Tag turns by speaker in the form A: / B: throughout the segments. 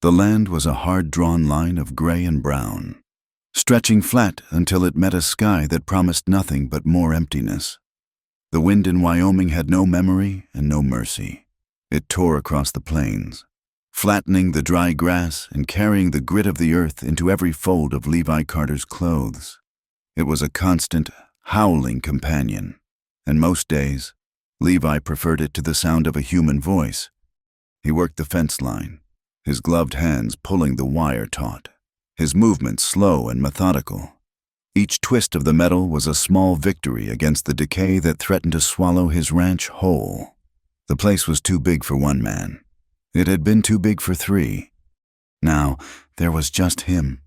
A: The land was a hard-drawn line of gray and brown, stretching flat until it met a sky that promised nothing but more emptiness. The wind in Wyoming had no memory and no mercy. It tore across the plains, flattening the dry grass and carrying the grit of the earth into every fold of Levi Carter's clothes. It was a constant, howling companion, and most days, Levi preferred it to the sound of a human voice. He worked the fence line, his gloved hands pulling the wire taut, his movements slow and methodical. Each twist of the metal was a small victory against the decay that threatened to swallow his ranch whole. The place was too big for one man. It had been too big for three. Now, there was just him.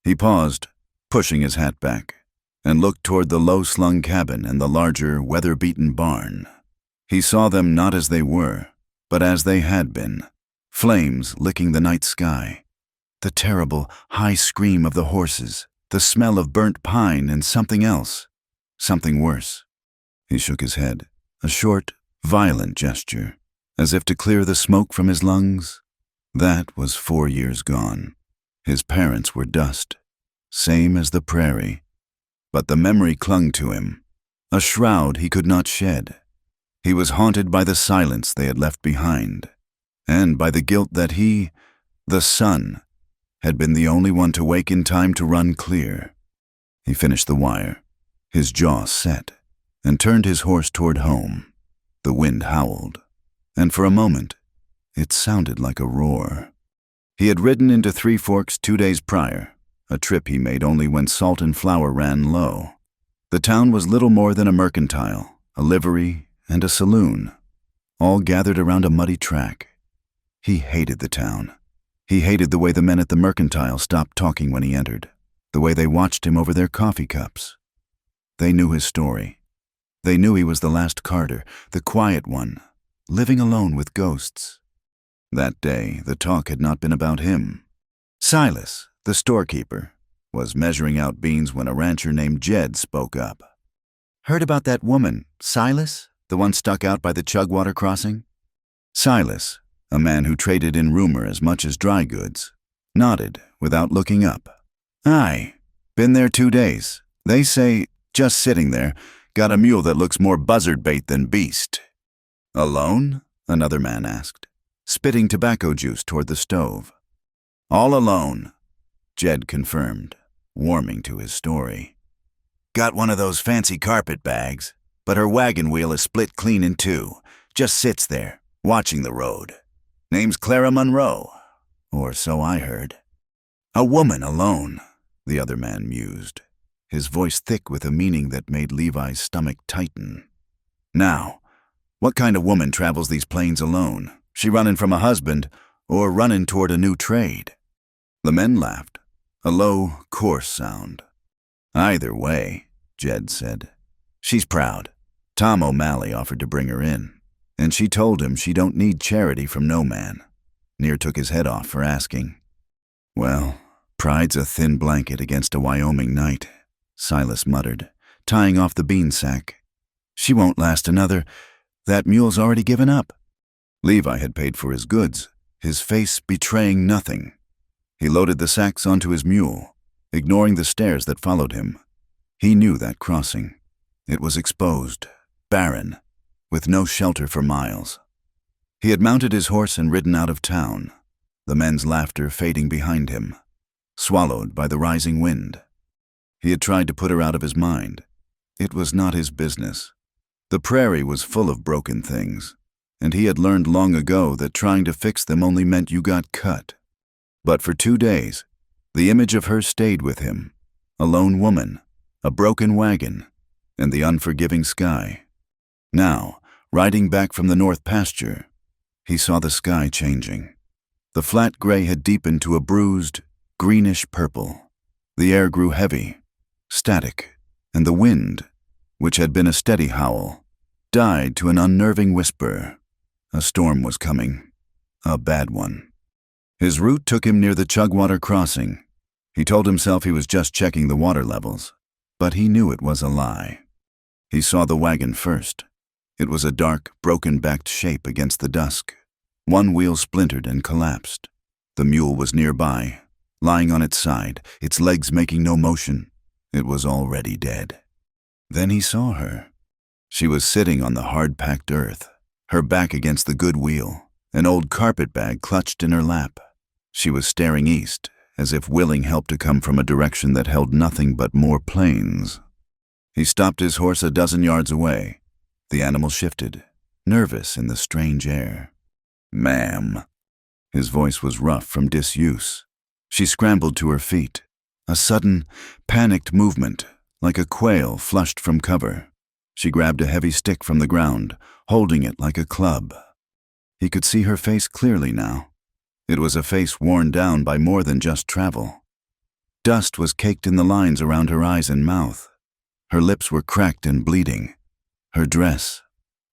A: He paused, pushing his hat back, and looked toward the low-slung cabin and the larger, weather-beaten barn. He saw them not as they were, but as they had been, flames licking the night sky, the terrible, high scream of the horses, the smell of burnt pine and something else, something worse. He shook his head, a short, violent gesture, as if to clear the smoke from his lungs. That was 4 years gone. His parents were dust, same as the prairie. But the memory clung to him, a shroud he could not shed. He was haunted by the silence they had left behind, and by the guilt that he, the son, had been the only one to wake in time to run clear. He finished the wire, his jaw set, and turned his horse toward home. The wind howled, and for a moment, it sounded like a roar. He had ridden into Three Forks 2 days prior, a trip he made only when salt and flour ran low. The town was little more than a mercantile, a livery, and a saloon, all gathered around a muddy track. He hated the town. He hated the way the men at the mercantile stopped talking when he entered, the way they watched him over their coffee cups. They knew his story. They knew he was the last Carter, the quiet one, living alone with ghosts. That day, the talk had not been about him. Silas, the storekeeper, was measuring out beans when a rancher named Jed spoke up. "Heard about that woman, Silas, the one stuck out by the Chugwater crossing?" Silas, a man who traded in rumor as much as dry goods, nodded without looking up. "Aye, been there 2 days. They say, just sitting there, got a mule that looks more buzzard bait than beast." "Alone?" another man asked, spitting tobacco juice toward the stove. "All alone," Jed confirmed, warming to his story. "Got one of those fancy carpet bags, but her wagon wheel is split clean in two, just sits there, watching the road. Name's Clara Monroe, or so I heard." "A woman alone," the other man mused, his voice thick with a meaning that made Levi's stomach tighten. "Now, what kind of woman travels these plains alone? She running from a husband, or running toward a new trade?" The men laughed, a low, coarse sound. "Either way," Jed said. "She's proud. Tom O'Malley offered to bring her in, and she told him she don't need charity from no man." Near took his head off for asking. "Well, pride's a thin blanket against a Wyoming night," Silas muttered, tying off the bean sack. "She won't last another. That mule's already given up." Levi had paid for his goods, his face betraying nothing. He loaded the sacks onto his mule, ignoring the stares that followed him. He knew that crossing. It was exposed, barren, with no shelter for miles. He had mounted his horse and ridden out of town, the men's laughter fading behind him, swallowed by the rising wind. He had tried to put her out of his mind. It was not his business. The prairie was full of broken things, and he had learned long ago that trying to fix them only meant you got cut. But for 2 days, the image of her stayed with him, a lone woman, a broken wagon, and the unforgiving sky. Now, riding back from the north pasture, he saw the sky changing. The flat gray had deepened to a bruised, greenish purple. The air grew heavy, static, and the wind, which had been a steady howl, died to an unnerving whisper. A storm was coming, a bad one. His route took him near the Chugwater crossing. He told himself he was just checking the water levels, but he knew it was a lie. He saw the wagon first. It was a dark, broken-backed shape against the dusk. One wheel splintered and collapsed. The mule was nearby, lying on its side, its legs making no motion. It was already dead. Then he saw her. She was sitting on the hard-packed earth, her back against the good wheel, an old carpet bag clutched in her lap. She was staring east, as if willing help to come from a direction that held nothing but more plains. He stopped his horse a dozen yards away. The animal shifted, nervous in the strange air. "Ma'am." His voice was rough from disuse. She scrambled to her feet. A sudden, panicked movement, like a quail flushed from cover. She grabbed a heavy stick from the ground, holding it like a club. He could see her face clearly now. It was a face worn down by more than just travel. Dust was caked in the lines around her eyes and mouth. Her lips were cracked and bleeding. Her dress,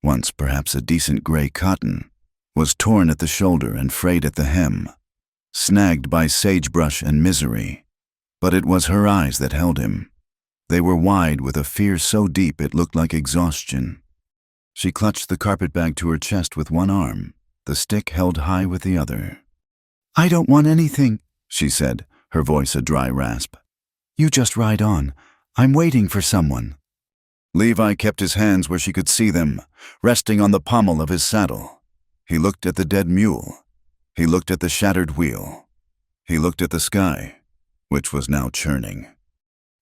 A: once perhaps a decent gray cotton, was torn at the shoulder and frayed at the hem, snagged by sagebrush and misery. But it was her eyes that held him. They were wide with a fear so deep it looked like exhaustion. She clutched the carpetbag to her chest with one arm, the stick held high with the other. "I don't want anything," she said, her voice a dry rasp. "You just ride on. I'm waiting for someone." Levi kept his hands where she could see them, resting on the pommel of his saddle. He looked at the dead mule. He looked at the shattered wheel. He looked at the sky, which was now churning.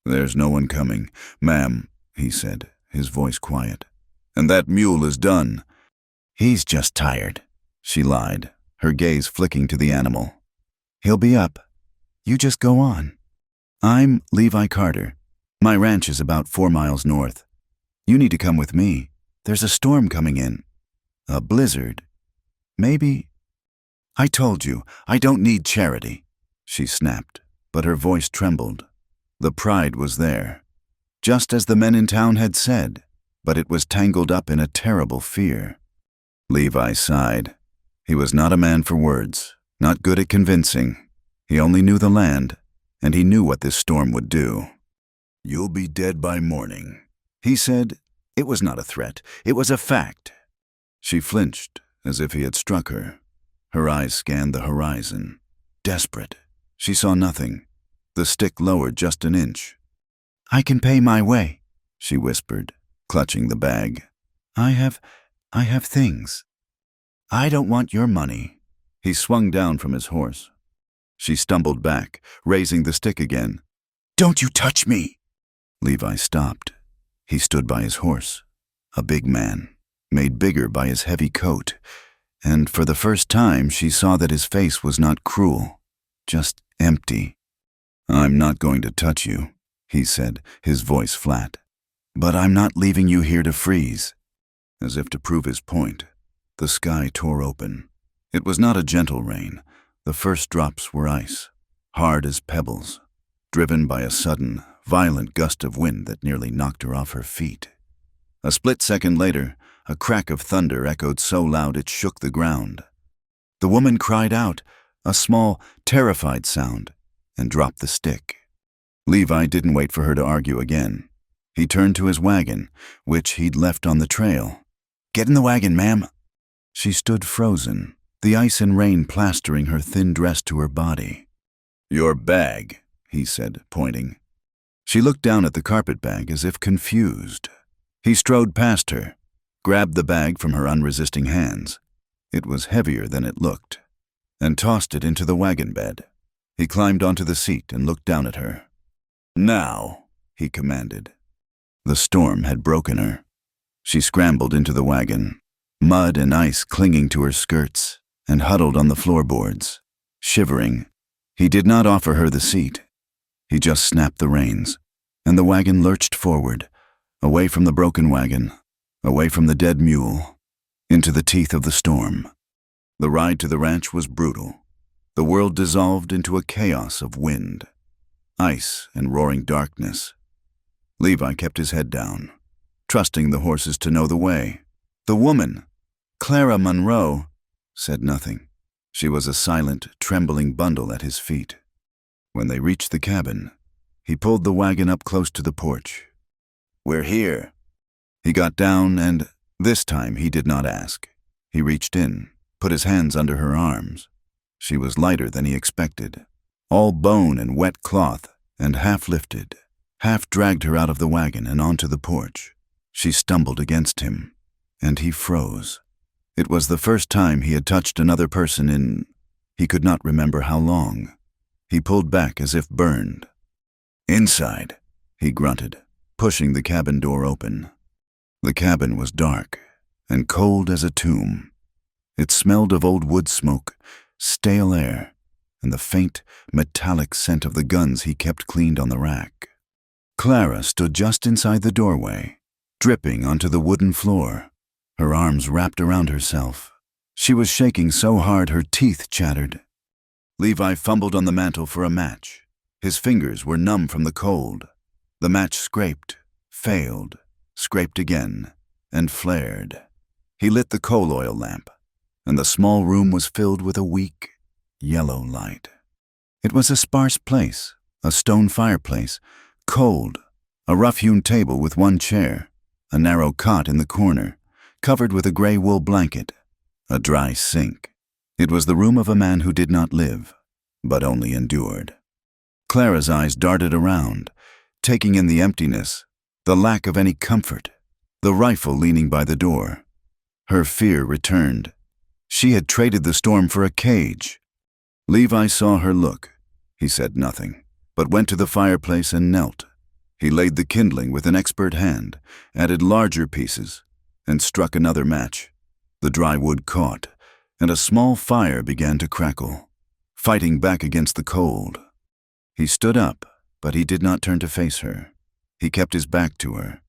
A: "There's no one coming, ma'am," he said, his voice quiet. "And that mule is done." "He's just tired," she lied, her gaze flicking to the animal. "He'll be up. You just go on. I'm Levi Carter. My ranch is about 4 miles north. You need to come with me. There's a storm coming in. A blizzard. Maybe—" "I told you, I don't need charity," she snapped, but her voice trembled. The pride was there, just as the men in town had said, but it was tangled up in a terrible fear. Levi sighed. He was not a man for words, not good at convincing. He only knew the land, and he knew what this storm would do. "You'll be dead by morning," he said. It was not a threat, it was a fact. She flinched, as if he had struck her. Her eyes scanned the horizon. Desperate, she saw nothing. The stick lowered just an inch. "I can pay my way," she whispered, clutching the bag. I have things." "I don't want your money." He swung down from his horse. She stumbled back, raising the stick again. "Don't you touch me!" Levi stopped. He stood by his horse, a big man, made bigger by his heavy coat, and for the first time she saw that his face was not cruel, just empty. "I'm not going to touch you," he said, his voice flat. "But I'm not leaving you here to freeze." As if to prove his point, the sky tore open. It was not a gentle rain. The first drops were ice, hard as pebbles, driven by a sudden, violent gust of wind that nearly knocked her off her feet. A split second later, a crack of thunder echoed so loud it shook the ground. The woman cried out, a small, terrified sound, and dropped the stick. Levi didn't wait for her to argue again. He turned to his wagon, which he'd left on the trail. "Get in the wagon, ma'am." She stood frozen, the ice and rain plastering her thin dress to her body. "Your bag," he said, pointing. She looked down at the carpetbag as if confused. He strode past her, grabbed the bag from her unresisting hands. It was heavier than it looked, and tossed it into the wagon bed. He climbed onto the seat and looked down at her. "Now," he commanded. The storm had broken her. She scrambled into the wagon, mud and ice clinging to her skirts, and huddled on the floorboards, shivering. He did not offer her the seat. He just snapped the reins, and the wagon lurched forward, away from the broken wagon, away from the dead mule, into the teeth of the storm. The ride to the ranch was brutal. The world dissolved into a chaos of wind, ice, and roaring darkness. Levi kept his head down, trusting the horses to know the way. The woman, Clara Monroe, said nothing. She was a silent, trembling bundle at his feet. When they reached the cabin, he pulled the wagon up close to the porch. "We're here." He got down and, this time, he did not ask. He reached in, put his hands under her arms. She was lighter than he expected, all bone and wet cloth, and half lifted, half dragged her out of the wagon and onto the porch. She stumbled against him, and he froze. It was the first time he had touched another person in, he could not remember how long. He pulled back as if burned. "Inside," he grunted, pushing the cabin door open. The cabin was dark and cold as a tomb. It smelled of old wood smoke, stale air, and the faint, metallic scent of the guns he kept cleaned on the rack. Clara stood just inside the doorway, dripping onto the wooden floor, her arms wrapped around herself. She was shaking so hard her teeth chattered. Levi fumbled on the mantel for a match. His fingers were numb from the cold. The match scraped, failed, scraped again, and flared. He lit the coal oil lamp, and the small room was filled with a weak, yellow light. It was a sparse place, a stone fireplace, cold, a rough-hewn table with one chair, a narrow cot in the corner, covered with a gray wool blanket, a dry sink. It was the room of a man who did not live, but only endured. Clara's eyes darted around, taking in the emptiness, the lack of any comfort, the rifle leaning by the door. Her fear returned. She had traded the storm for a cage. Levi saw her look. He said nothing, but went to the fireplace and knelt. He laid the kindling with an expert hand, added larger pieces, and struck another match. The dry wood caught, and a small fire began to crackle, fighting back against the cold. He stood up, but he did not turn to face her. He kept his back to her,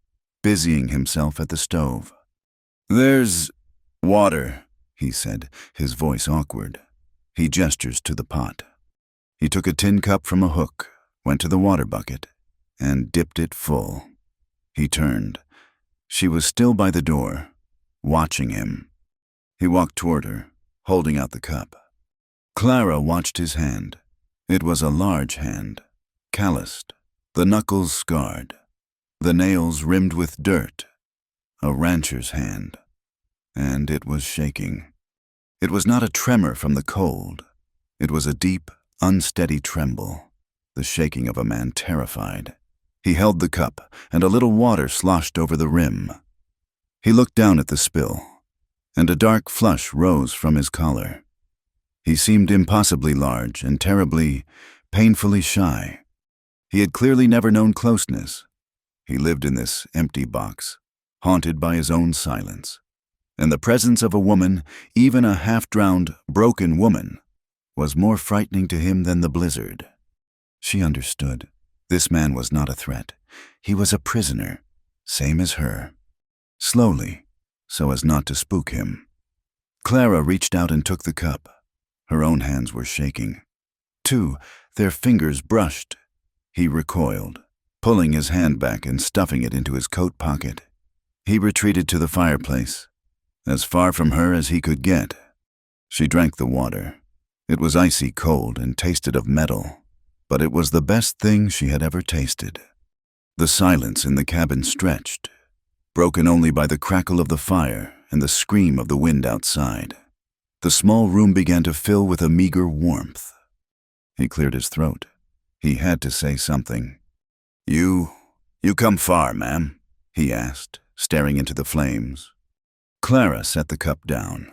A: busying himself at the stove. "There's water," he said, his voice awkward. He gestures to the pot. He took a tin cup from a hook, went to the water bucket, and dipped it full. He turned. She was still by the door, watching him. He walked toward her, holding out the cup. Clara watched his hand. It was a large hand, calloused, the knuckles scarred, the nails rimmed with dirt, a rancher's hand, and it was shaking. It was not a tremor from the cold. It was a deep, unsteady tremble, the shaking of a man terrified. He held the cup, and a little water sloshed over the rim. He looked down at the spill, and a dark flush rose from his collar. He seemed impossibly large and terribly, painfully shy. He had clearly never known closeness. He lived in this empty box, haunted by his own silence. And the presence of a woman, even a half-drowned, broken woman, was more frightening to him than the blizzard. She understood. This man was not a threat. He was a prisoner, same as her. Slowly, so as not to spook him, Clara reached out and took the cup. Her own hands were shaking. Too, their fingers brushed. He recoiled, pulling his hand back and stuffing it into his coat pocket. He retreated to the fireplace, as far from her as he could get. She drank the water. It was icy cold and tasted of metal, but it was the best thing she had ever tasted. The silence in the cabin stretched, broken only by the crackle of the fire and the scream of the wind outside. The small room began to fill with a meager warmth. He cleared his throat. He had to say something. You come far, ma'am?" he asked, staring into the flames. Clara set the cup down.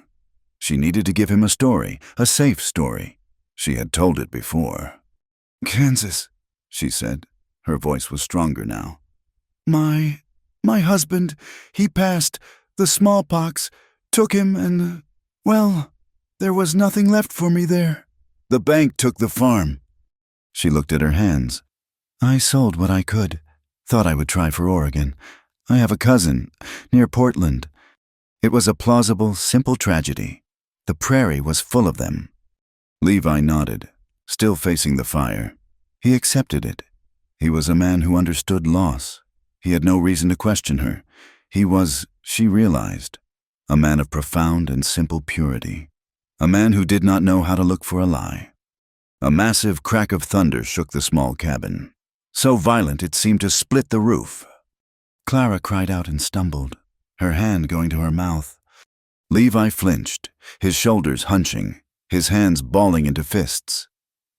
A: She needed to give him a story, a safe story. She had told it before. "Kansas," she said. Her voice was stronger now. My husband, he passed. The smallpox took him and, well, there was nothing left for me there. The bank took the farm." She looked at her hands. "I sold what I could. Thought I would try for Oregon. I have a cousin, near Portland." It was a plausible, simple tragedy. The prairie was full of them. Levi nodded, still facing the fire. He accepted it. He was a man who understood loss. He had no reason to question her. He was, she realized, a man of profound and simple purity. A man who did not know how to look for a lie. A massive crack of thunder shook the small cabin, so violent it seemed to split the roof. Clara cried out and stumbled, her hand going to her mouth. Levi flinched, his shoulders hunching, his hands balling into fists.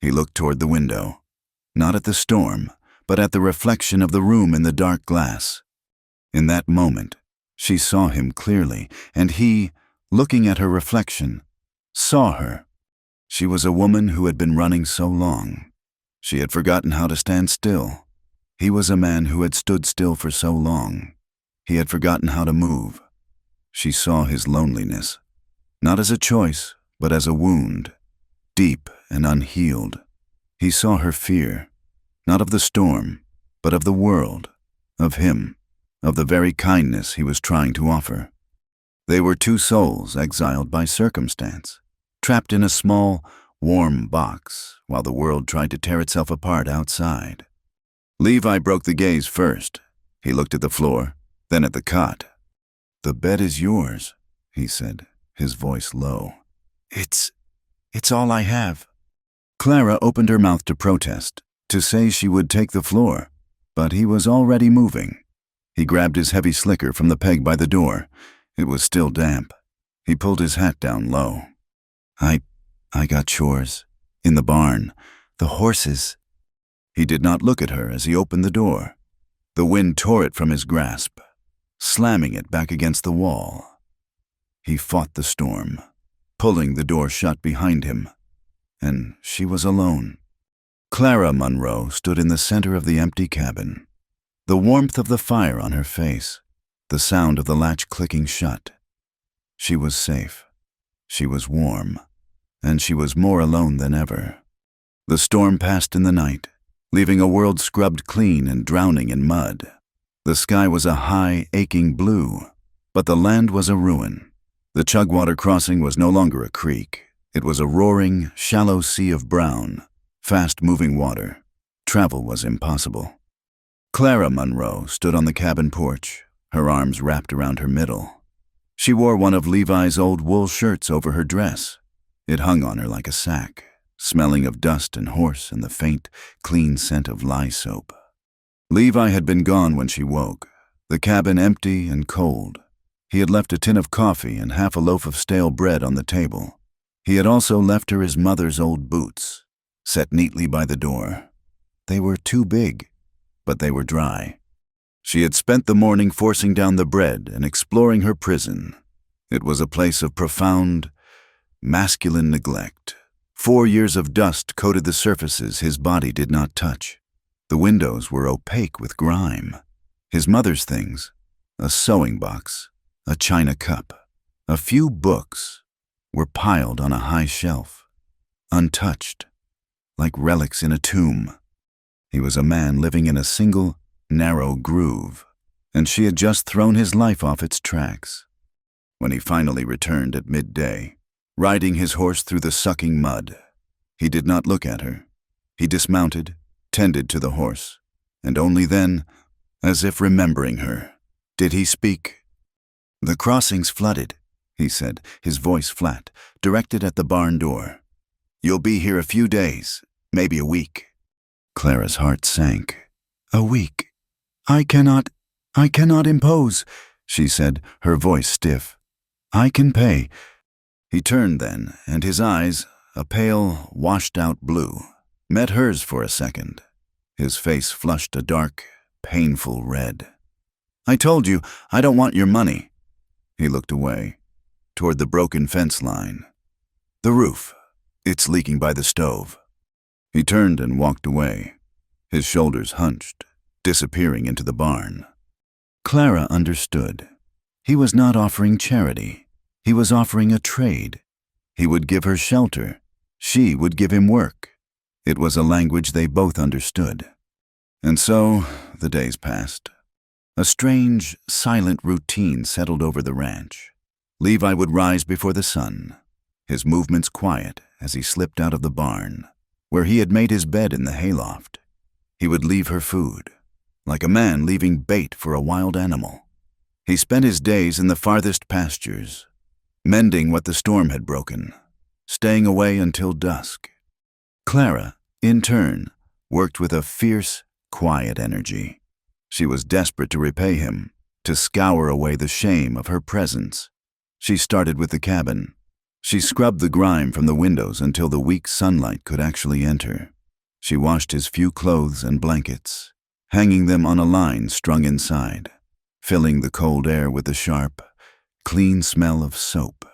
A: He looked toward the window, not at the storm, but at the reflection of the room in the dark glass. In that moment, she saw him clearly, and he, looking at her reflection, saw her. She was a woman who had been running so long. She had forgotten how to stand still. He was a man who had stood still for so long. He had forgotten how to move. She saw his loneliness, not as a choice, but as a wound, deep and unhealed. He saw her fear, not of the storm, but of the world, of him, of the very kindness he was trying to offer. They were two souls exiled by circumstance, trapped in a small, warm box while the world tried to tear itself apart outside. Levi broke the gaze first. He looked at the floor, then at the cot. "The bed is yours," he said, his voice low. It's all I have." Clara opened her mouth to protest, to say she would take the floor, but he was already moving. He grabbed his heavy slicker from the peg by the door. It was still damp. He pulled his hat down low. I got chores. In the barn. The horses." He did not look at her as he opened the door. The wind tore it from his grasp, slamming it back against the wall. He fought the storm, pulling the door shut behind him, and she was alone. Clara Munro stood in the center of the empty cabin, the warmth of the fire on her face, the sound of the latch clicking shut. She was safe. She was warm, and she was more alone than ever. The storm passed in the night, leaving a world scrubbed clean and drowning in mud. The sky was a high, aching blue, but the land was a ruin. The Chugwater crossing was no longer a creek. It was a roaring, shallow sea of brown, fast-moving water. Travel was impossible. Clara Munro stood on the cabin porch, her arms wrapped around her middle. She wore one of Levi's old wool shirts over her dress. It hung on her like a sack, smelling of dust and horse and the faint, clean scent of lye soap. Levi had been gone when she woke, the cabin empty and cold. He had left a tin of coffee and half a loaf of stale bread on the table. He had also left her his mother's old boots, set neatly by the door. They were too big, but they were dry. She had spent the morning forcing down the bread and exploring her prison. It was a place of profound, masculine neglect. 4 years of dust coated the surfaces his body did not touch. The windows were opaque with grime. His mother's things, a sewing box, a china cup, a few books, were piled on a high shelf, untouched, like relics in a tomb. He was a man living in a single, narrow groove, and she had just thrown his life off its tracks. When he finally returned at midday, riding his horse through the sucking mud, he did not look at her. He dismounted, tended to the horse, and only then, as if remembering her, did he speak. "The crossing's flooded," he said, his voice flat, directed at the barn door. "You'll be here a few days, maybe a week." Clara's heart sank. "A week? I cannot impose," she said, her voice stiff. "I can pay." He turned then, and his eyes, a pale, washed-out blue, met hers for a second. His face flushed a dark, painful red. "I told you, I don't want your money." He looked away, toward the broken fence line. "The roof. It's leaking by the stove." He turned and walked away, his shoulders hunched, disappearing into the barn. Clara understood. He was not offering charity. He was offering a trade. He would give her shelter. She would give him work. It was a language they both understood. And so the days passed. A strange, silent routine settled over the ranch. Levi would rise before the sun, his movements quiet as he slipped out of the barn, where he had made his bed in the hayloft. He would leave her food, like a man leaving bait for a wild animal. He spent his days in the farthest pastures, mending what the storm had broken, staying away until dusk. Clara, in turn, worked with a fierce, quiet energy. She was desperate to repay him, to scour away the shame of her presence. She started with the cabin. She scrubbed the grime from the windows until the weak sunlight could actually enter. She washed his few clothes and blankets, hanging them on a line strung inside, filling the cold air with the sharp, clean smell of soap.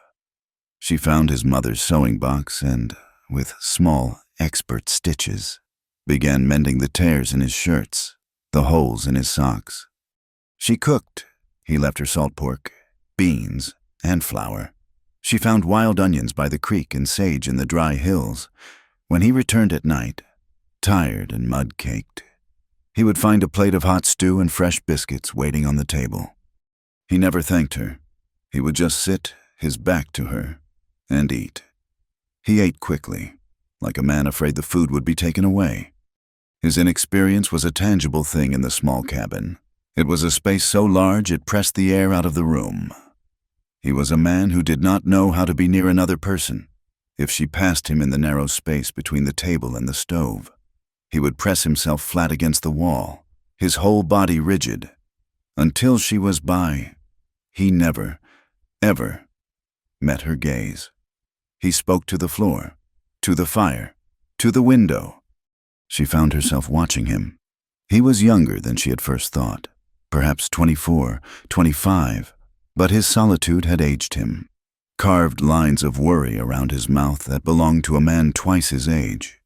A: She found his mother's sewing box and, with small, expert stitches, began mending the tears in his shirts, the holes in his socks. She cooked. He left her salt pork, beans, and flour. She found wild onions by the creek and sage in the dry hills. When he returned at night, tired and mud-caked, he would find a plate of hot stew and fresh biscuits waiting on the table. He never thanked her. He would just sit, his back to her, and eat. He ate quickly, like a man afraid the food would be taken away. His inexperience was a tangible thing in the small cabin. It was a space so large it pressed the air out of the room. He was a man who did not know how to be near another person. If she passed him in the narrow space between the table and the stove, he would press himself flat against the wall, his whole body rigid. Until she was by, he never, ever met her gaze. He spoke to the floor, to the fire, to the window. She found herself watching him. He was younger than she had first thought, perhaps 24, 25, but his solitude had aged him. Carved lines of worry around his mouth that belonged to a man twice his age.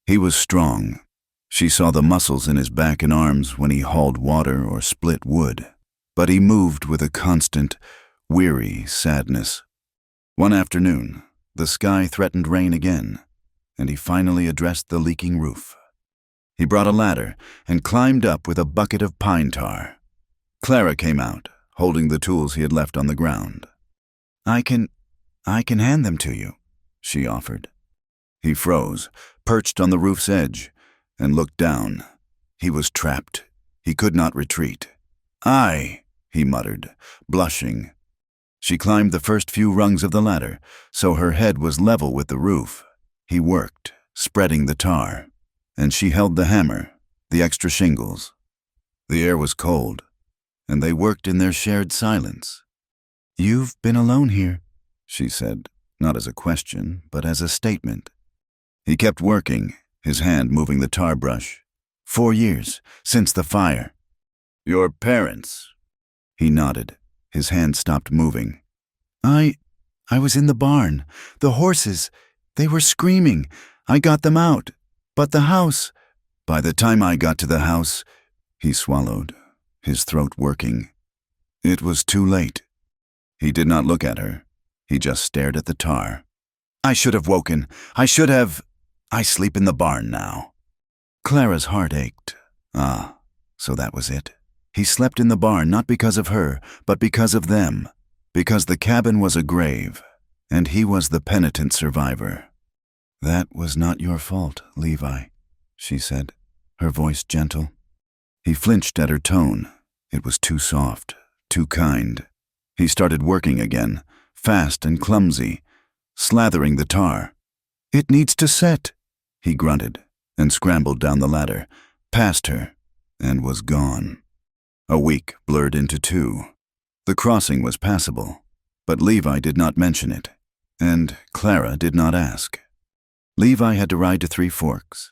A: He was strong. She saw the muscles in his back and arms when he hauled water or split wood, but he moved with a constant, weary sadness. One afternoon, the sky threatened rain again, and he finally addressed the leaking roof. He brought a ladder and climbed up with a bucket of pine tar. Clara came out, holding the tools he had left on the ground. I can hand them to you," she offered. He froze, perched on the roof's edge, and looked down. He was trapped. He could not retreat. "Aye," he muttered, blushing. She climbed the first few rungs of the ladder, so her head was level with the roof. He worked, spreading the tar, and she held the hammer, the extra shingles. The air was cold, and they worked in their shared silence. "You've been alone here," she said, not as a question, but as a statement. He kept working, his hand moving the tar brush. 4 years, since the fire. "Your parents?" He nodded. His hand stopped moving. I was in the barn. The horses, they were screaming. I got them out. But the house..." "By the time I got to the house," he swallowed, his throat working. "It was too late." He did not look at her. He just stared at the tar. "I should have woken. I sleep in the barn now." Clara's heart ached. Ah, so that was it. He slept in the barn not because of her, but because of them. Because the cabin was a grave, and he was the penitent survivor. "That was not your fault, Levi," she said, her voice gentle. He flinched at her tone. It was too soft, too kind. He started working again, fast and clumsy, slathering the tar. "It needs to set," he grunted, and scrambled down the ladder, past her, and was gone. A week blurred into 2. The crossing was passable, but Levi did not mention it, and Clara did not ask. Levi had to ride to 3 Forks.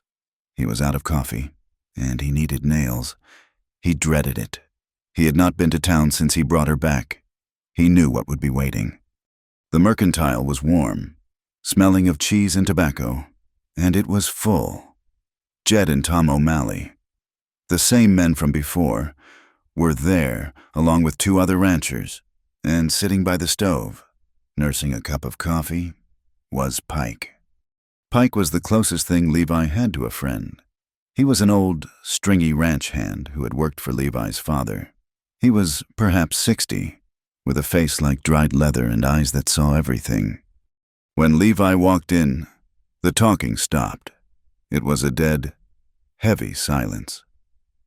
A: He was out of coffee, and he needed nails. He dreaded it. He had not been to town since he brought her back. He knew what would be waiting. The mercantile was warm, smelling of cheese and tobacco, and it was full. Jed and Tom O'Malley, the same men from before, were there along with 2 other ranchers, and sitting by the stove, nursing a cup of coffee, was Pike. Pike was the closest thing Levi had to a friend. He was an old, stringy ranch hand who had worked for Levi's father. He was perhaps 60, with a face like dried leather and eyes that saw everything. When Levi walked in, the talking stopped. It was a dead, heavy silence,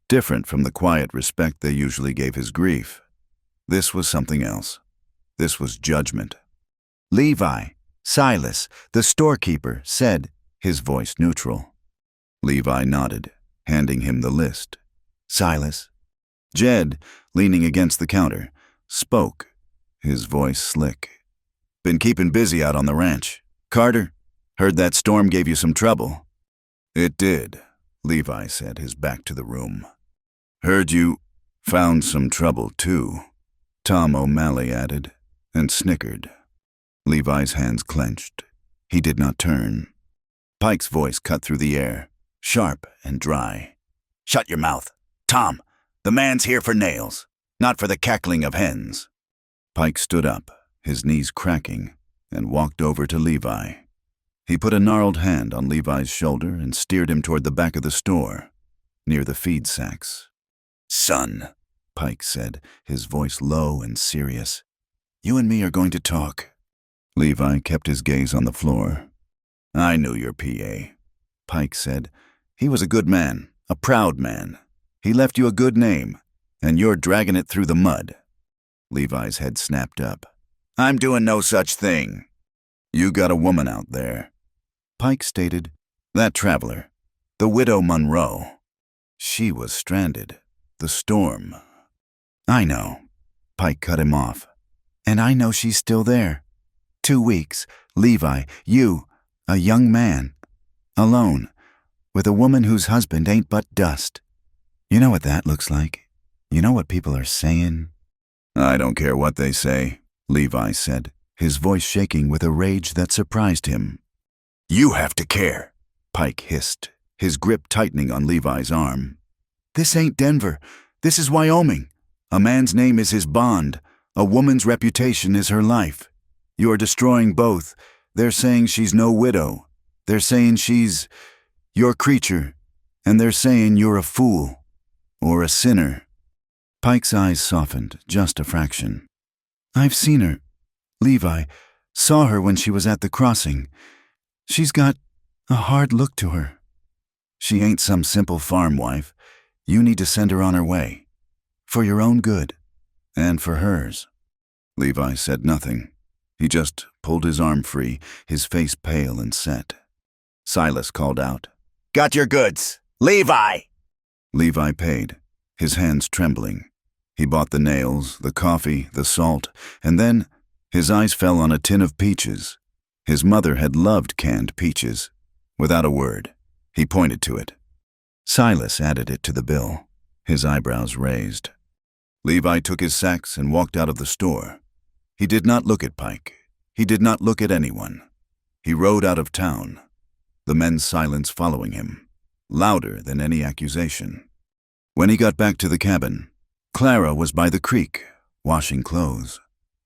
A: different from the quiet respect they usually gave his grief. This was something else. This was judgment. "Levi, Silas, the storekeeper, said," his voice neutral. Levi nodded, handing him the list. "Silas." Jed, leaning against the counter, spoke, his voice slick. Been keeping busy out on the ranch. Carter, heard that storm gave you some trouble. It did, Levi said, his back to the room. Heard you found some trouble, too, Tom O'Malley added, and snickered. Levi's hands clenched. He did not turn. Pike's voice cut through the air, sharp and dry. Shut your mouth. Tom, the man's here for nails, not for the cackling of hens. Pike stood up, his knees cracking, and walked over to Levi. He put a gnarled hand on Levi's shoulder and steered him toward the back of the store, near the feed sacks. Son, Pike said, his voice low and serious, you and me are going to talk. Levi kept his gaze on the floor. I knew your PA, Pike said. He was a good man, a proud man. He left you a good name, and you're dragging it through the mud. Levi's head snapped up. I'm doing no such thing. You got a woman out there. Pike stated, that traveler, the widow Monroe. She was stranded. The storm. I know. Pike cut him off. And I know she's still there. 2 weeks, Levi, you, a young man, alone, with a woman whose husband ain't but dust. You know what that looks like? You know what people are saying? I don't care what they say, Levi said, his voice shaking with a rage that surprised him. You have to care, Pike hissed, his grip tightening on Levi's arm. This ain't Denver. This is Wyoming. A man's name is his bond. A woman's reputation is her life. You're destroying both. They're saying she's no widow. They're saying she's your creature. And they're saying you're a fool. Or a sinner. Pike's eyes softened, just a fraction. I've seen her. Levi. Saw her when she was at the crossing. She's got a hard look to her. She ain't some simple farm wife. You need to send her on her way. For your own good. And for hers. Levi said nothing. He just pulled his arm free, his face pale and set. Silas called out, Got your goods! Levi! Levi paid, his hands trembling. He bought the nails, the coffee, the salt, and then his eyes fell on a tin of peaches. His mother had loved canned peaches. Without a word, he pointed to it. Silas added it to the bill, his eyebrows raised. Levi took his sacks and walked out of the store. He did not look at Pike. He did not look at anyone. He rode out of town, the men's silence following him, louder than any accusation. When he got back to the cabin, Clara was by the creek, washing clothes.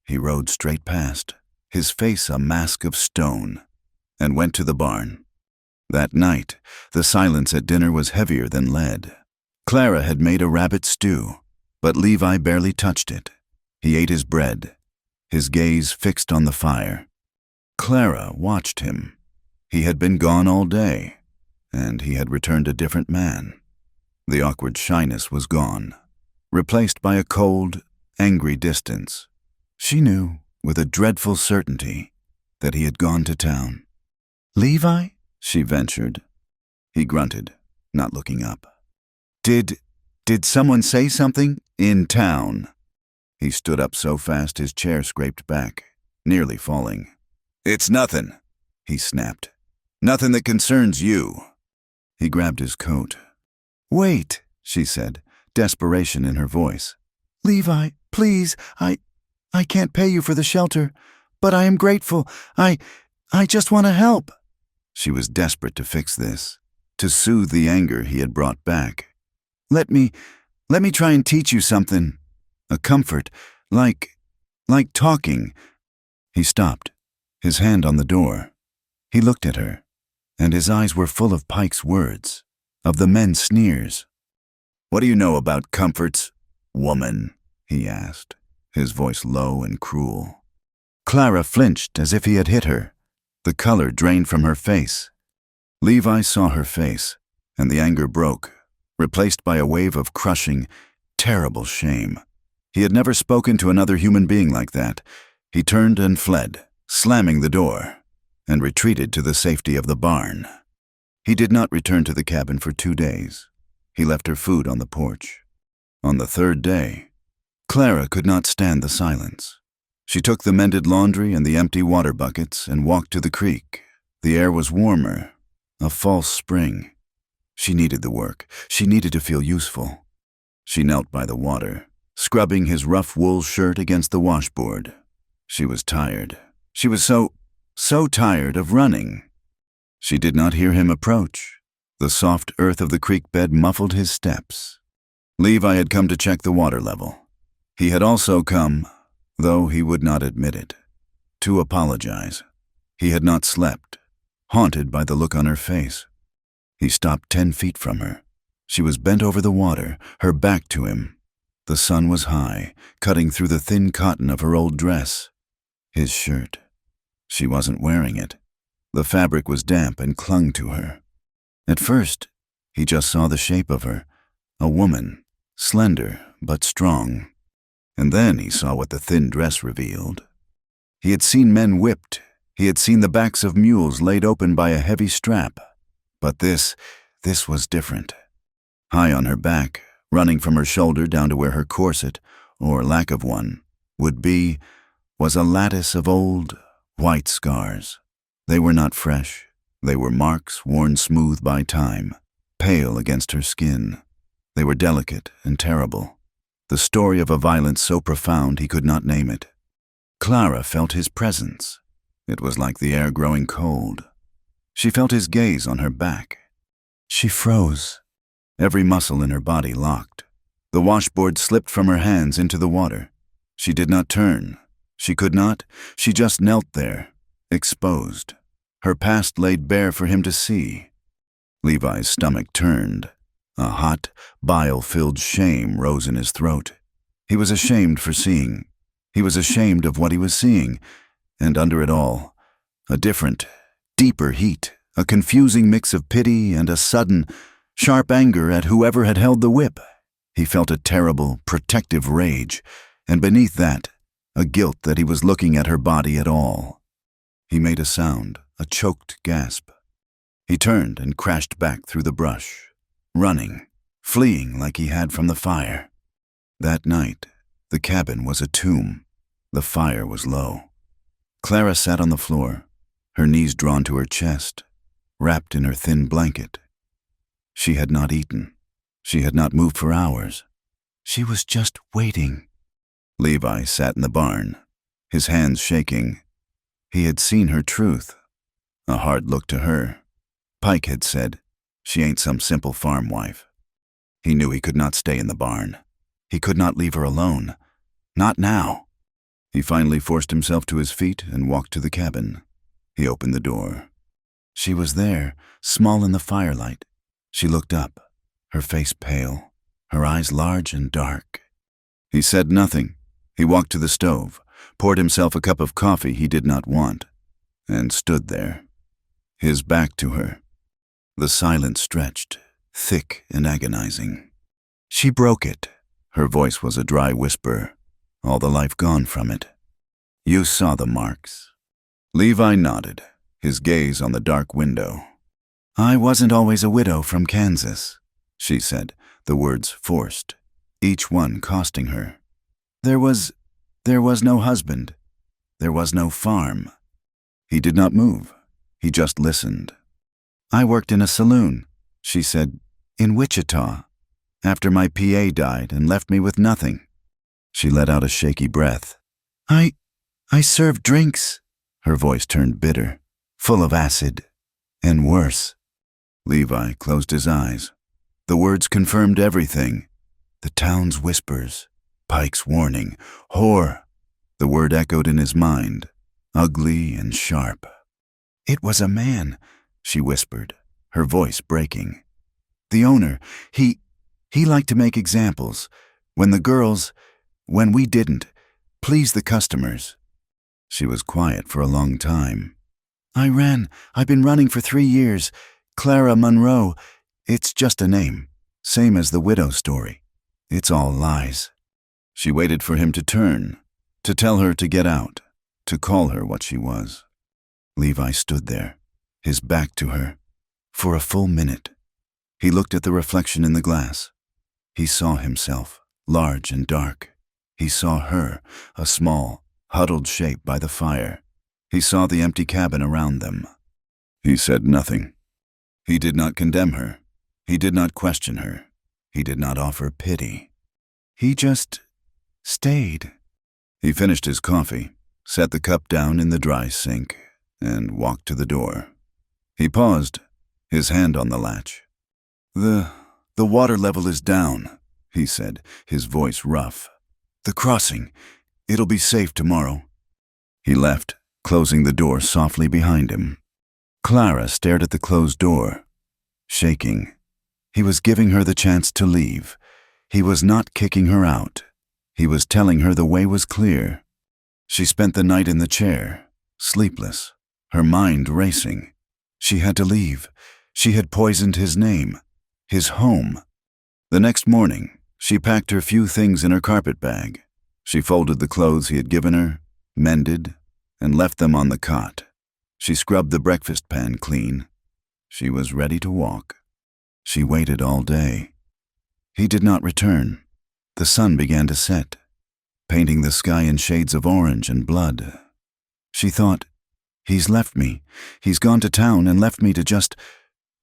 A: He rode straight past, his face a mask of stone, and went to the barn. That night, the silence at dinner was heavier than lead. Clara had made a rabbit stew, but Levi barely touched it. He ate his bread, his gaze fixed on the fire. Clara watched him. He had been gone all day, and he had returned a different man. The awkward shyness was gone, replaced by a cold, angry distance. She knew, with a dreadful certainty, that he had gone to town. Levi? She ventured. He grunted, not looking up. Did someone say something? In town. He stood up so fast his chair scraped back, nearly falling. It's nothing, he snapped. Nothing that concerns you. He grabbed his coat. Wait, she said, desperation in her voice. Levi, please, I can't pay you for the shelter, but I am grateful. I just want to help. She was desperate to fix this, to soothe the anger he had brought back. Let me try and teach you something. A comfort, like talking. He stopped, his hand on the door. He looked at her, and his eyes were full of Pike's words, of the men's sneers. What do you know about comforts, woman? He asked, his voice low and cruel. Clara flinched as if he had hit her. The color drained from her face. Levi saw her face, and the anger broke, replaced by a wave of crushing, terrible shame. He had never spoken to another human being like that. He turned and fled, slamming the door, and retreated to the safety of the barn. He did not return to the cabin for 2 days. He left her food on the porch. On the 3rd day, Clara could not stand the silence. She took the mended laundry and the empty water buckets and walked to the creek. The air was warmer, a false spring. She needed the work. She needed to feel useful. She knelt by the water, scrubbing his rough wool shirt against the washboard. She was tired. She was so tired of running. She did not hear him approach. The soft earth of the creek bed muffled his steps. Levi had come to check the water level. He had also come, though he would not admit it, to apologize. He had not slept, haunted by the look on her face. He stopped 10 feet from her. She was bent over the water, her back to him. The sun was high, cutting through the thin cotton of her old dress. His shirt. She wasn't wearing it. The fabric was damp and clung to her. At first, he just saw the shape of her, a woman, slender but strong. And then he saw what the thin dress revealed. He had seen men whipped. He had seen the backs of mules laid open by a heavy strap. But this was different. High on her back, running from her shoulder down to where her corset, or lack of one, would be, was a lattice of old, white scars. They were not fresh. They were marks worn smooth by time, pale against her skin. They were delicate and terrible. The story of a violence so profound he could not name it. Clara felt his presence. It was like the air growing cold. She felt his gaze on her back. She froze. Every muscle in her body locked. The washboard slipped from her hands into the water. She did not turn. She could not. She just knelt there, exposed. Her past laid bare for him to see. Levi's stomach turned. A hot, bile-filled shame rose in his throat. He was ashamed for seeing. He was ashamed of what he was seeing. And under it all, a different, deeper heat, a confusing mix of pity and a sudden, sharp anger at whoever had held the whip. He felt a terrible, protective rage, and beneath that, a guilt that he was looking at her body at all. He made a sound, a choked gasp. He turned and crashed back through the brush, running, fleeing like he had from the fire. That night, the cabin was a tomb. The fire was low. Clara sat on the floor, her knees drawn to her chest, wrapped in her thin blanket. She had not eaten. She had not moved for hours. She was just waiting. Levi sat in the barn, his hands shaking. He had seen her truth. A hard look to her. Pike had said, "She ain't some simple farm wife." He knew he could not stay in the barn. He could not leave her alone. Not now. He finally forced himself to his feet and walked to the cabin. He opened the door. She was there, small in the firelight. She looked up, her face pale, her eyes large and dark. He said nothing. He walked to the stove, poured himself a cup of coffee he did not want, and stood there, his back to her. The silence stretched, thick and agonizing. She broke it. Her voice was a dry whisper, all the life gone from it. "You saw the marks." Levi nodded, his gaze on the dark window. "I wasn't always a widow from Kansas," she said, the words forced, each one costing her. There was no husband. There was no farm." He did not move. He just listened. "I worked in a saloon," she said, "in Wichita, after my PA died and left me with nothing." She let out a shaky breath. I served drinks." Her voice turned bitter, full of acid, and worse. Levi closed his eyes. The words confirmed everything. The town's whispers, Pike's warning, whore. The word echoed in his mind, ugly and sharp. "It was a man," she whispered, her voice breaking. "The owner, he liked to make examples. When we didn't, please the customers." She was quiet for a long time. I've been running for 3 years. Clara Monroe. It's just a name. Same as the widow story. It's all lies." She waited for him to turn, to tell her to get out, to call her what she was. Levi stood there, his back to her, for a full minute. He looked at the reflection in the glass. He saw himself, large and dark. He saw her, a small, huddled shape by the fire. He saw the empty cabin around them. He said nothing. He did not condemn her. He did not question her. He did not offer pity. He just stayed. He finished his coffee, set the cup down in the dry sink, and walked to the door. He paused, his hand on the latch. The water level is down," he said, his voice rough. "The crossing. It'll be safe tomorrow." He left, closing the door softly behind him. Clara stared at the closed door, shaking. He was giving her the chance to leave. He was not kicking her out. He was telling her the way was clear. She spent the night in the chair, sleepless, her mind racing. She had to leave. She had poisoned his name, his home. The next morning, she packed her few things in her carpet bag. She folded the clothes he had given her, mended, and left them on the cot. She scrubbed the breakfast pan clean. She was ready to walk. She waited all day. He did not return. The sun began to set, painting the sky in shades of orange and blood. She thought, "He's left me. He's gone to town and left me to just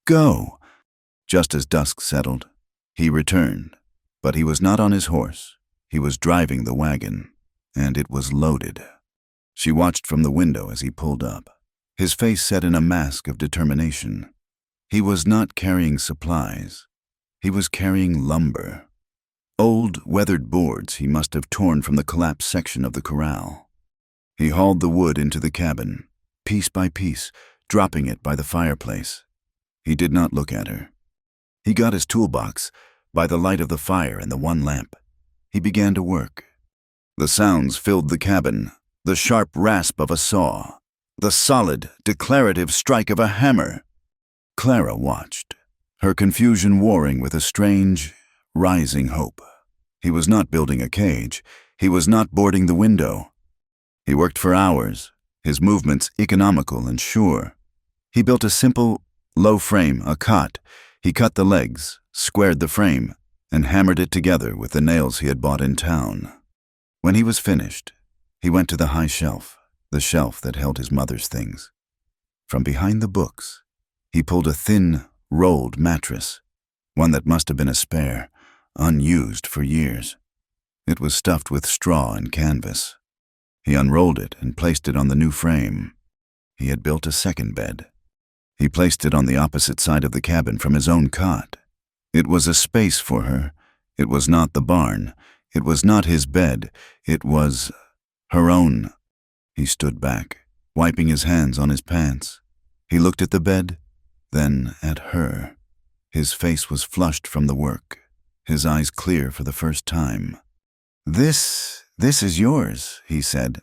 A: go." Just as dusk settled, he returned, but he was not on his horse. He was driving the wagon, and it was loaded. She watched from the window as he pulled up, his face set in a mask of determination. He was not carrying supplies. He was carrying lumber. Old, weathered boards he must have torn from the collapsed section of the corral. He hauled the wood into the cabin, piece by piece, dropping it by the fireplace. He did not look at her. He got his toolbox, by the light of the fire and the one lamp. He began to work. The sounds filled the cabin, the sharp rasp of a saw, the solid, declarative strike of a hammer. Clara watched, her confusion warring with a strange, rising hope. He was not building a cage. He was not boarding the window. He worked for hours, his movements economical and sure. He built a simple, low frame, a cot. He cut the legs, squared the frame, and hammered it together with the nails he had bought in town. When he was finished, he went to the high shelf, the shelf that held his mother's things. From behind the books, he pulled a thin, rolled mattress, one that must have been a spare, unused for years. It was stuffed with straw and canvas. He unrolled it and placed it on the new frame. He had built a second bed. He placed it on the opposite side of the cabin from his own cot. It was a space for her. It was not the barn. It was not his bed. It was her own. He stood back, wiping his hands on his pants. He looked at the bed, then at her. His face was flushed from the work, his eyes clear for the first time. This is yours," he said.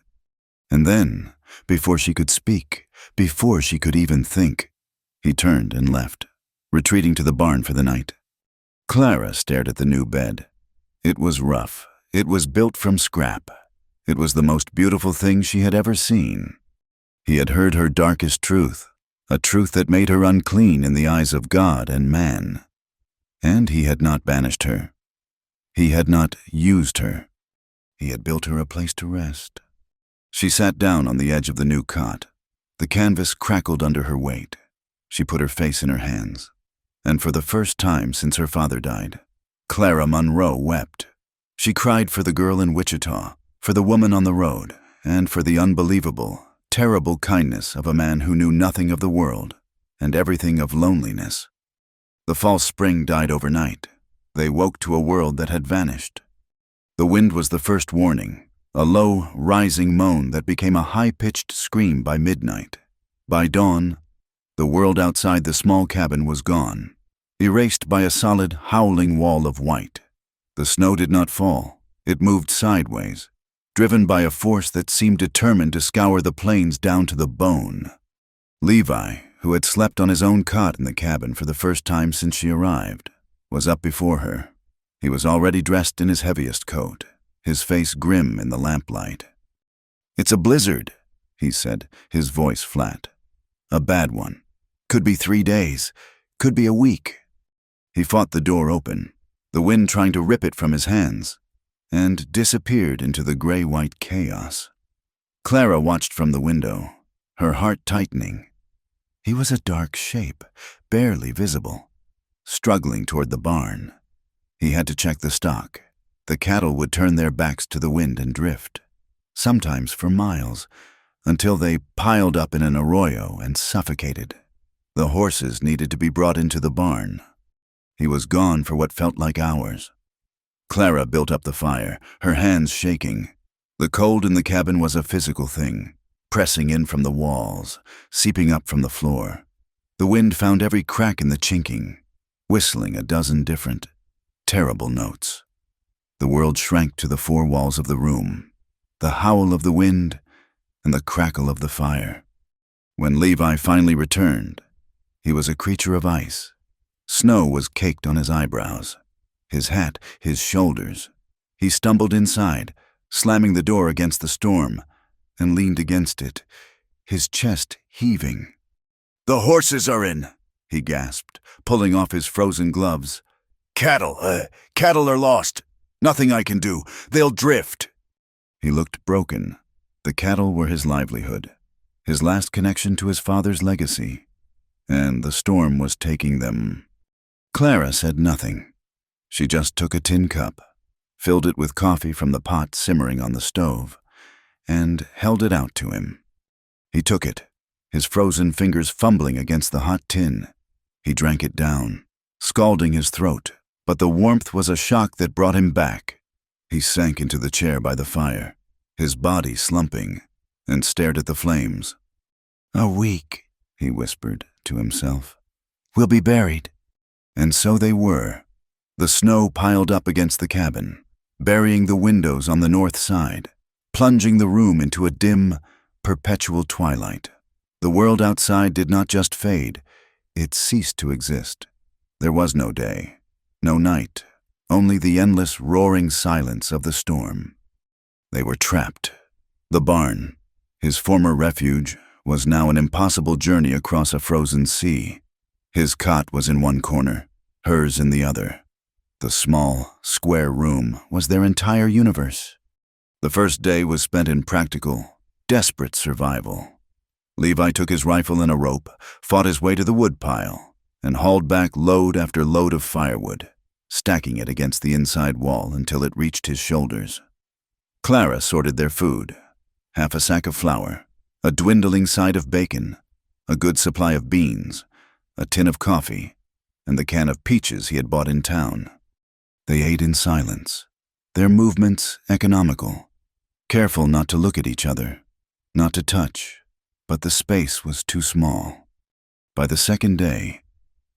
A: And then, before she could speak, before she could even think, he turned and left, retreating to the barn for the night. Clara stared at the new bed. It was rough. It was built from scrap. It was the most beautiful thing she had ever seen. He had heard her darkest truth, a truth that made her unclean in the eyes of God and man. And he had not banished her. He had not used her. He had built her a place to rest. She sat down on the edge of the new cot. The canvas crackled under her weight. She put her face in her hands. And for the first time since her father died, Clara Monroe wept. She cried for the girl in Wichita, for the woman on the road, and for the unbelievable, terrible kindness of a man who knew nothing of the world and everything of loneliness. The false spring died overnight. They woke to a world that had vanished. The wind was the first warning, a low, rising moan that became a high-pitched scream by midnight. By dawn, the world outside the small cabin was gone, erased by a solid, howling wall of white. The snow did not fall. It moved sideways, driven by a force that seemed determined to scour the plains down to the bone. Levi, who had slept on his own cot in the cabin for the first time since she arrived, was up before her. He was already dressed in his heaviest coat, his face grim in the lamplight. "It's a blizzard," he said, his voice flat. "A bad one. Could be 3 days. Could be a week." He fought the door open, the wind trying to rip it from his hands, and disappeared into the gray-white chaos. Clara watched from the window, her heart tightening. He was a dark shape, barely visible, struggling toward the barn. He had to check the stock. The cattle would turn their backs to the wind and drift, sometimes for miles, until they piled up in an arroyo and suffocated. The horses needed to be brought into the barn. He was gone for what felt like hours. Clara built up the fire, her hands shaking. The cold in the cabin was a physical thing, pressing in from the walls, seeping up from the floor. The wind found every crack in the chinking, whistling a dozen different, terrible notes. The world shrank to the four walls of the room, the howl of the wind and the crackle of the fire. When Levi finally returned, he was a creature of ice. Snow was caked on his eyebrows, his hat, his shoulders. He stumbled inside, slamming the door against the storm, and leaned against it, his chest heaving. "The horses are in," he gasped, pulling off his frozen gloves. Cattle are lost. Nothing I can do. They'll drift." He looked broken. The cattle were his livelihood, his last connection to his father's legacy, and the storm was taking them. Clara said nothing. She just took a tin cup, filled it with coffee from the pot simmering on the stove, and held it out to him. He took it, his frozen fingers fumbling against the hot tin. He drank it down, scalding his throat, but the warmth was a shock that brought him back. He sank into the chair by the fire, his body slumping, and stared at the flames. "A week," he whispered to himself. "We'll be buried." And so they were. The snow piled up against the cabin, burying the windows on the north side, plunging the room into a dim, perpetual twilight. The world outside did not just fade, it ceased to exist. There was no day, no night, only the endless roaring silence of the storm. They were trapped. The barn, his former refuge, was now an impossible journey across a frozen sea. His cot was in one corner, hers in the other. The small, square room was their entire universe. The first day was spent in practical, desperate survival. Levi took his rifle and a rope, fought his way to the woodpile, and hauled back load after load of firewood, stacking it against the inside wall until it reached his shoulders. Clara sorted their food: half a sack of flour, a dwindling side of bacon, a good supply of beans, a tin of coffee, and the can of peaches he had bought in town. They ate in silence, their movements economical, careful not to look at each other, not to touch, but the space was too small. By the second day,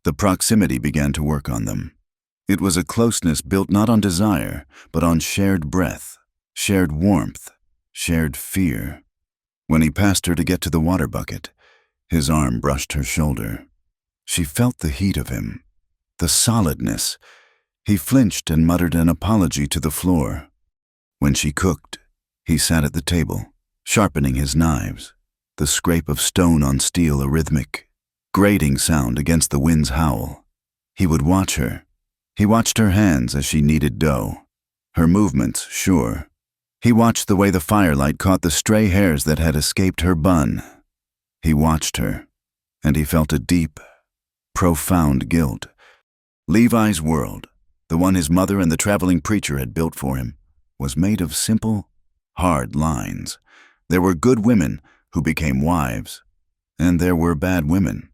A: the proximity began to work on them. It was a closeness built not on desire, but on shared breath, shared warmth, shared fear. When he passed her to get to the water bucket, his arm brushed her shoulder. She felt the heat of him, the solidness. He flinched and muttered an apology to the floor. When she cooked, he sat at the table, sharpening his knives, the scrape of stone on steel a rhythmic, grating sound against the wind's howl. He would watch her. He watched her hands as she kneaded dough, her movements sure. He watched the way the firelight caught the stray hairs that had escaped her bun. He watched her, and he felt a deep, profound guilt. Levi's world, the one his mother and the traveling preacher had built for him, was made of simple, hard lines. There were good women who became wives, and there were bad women,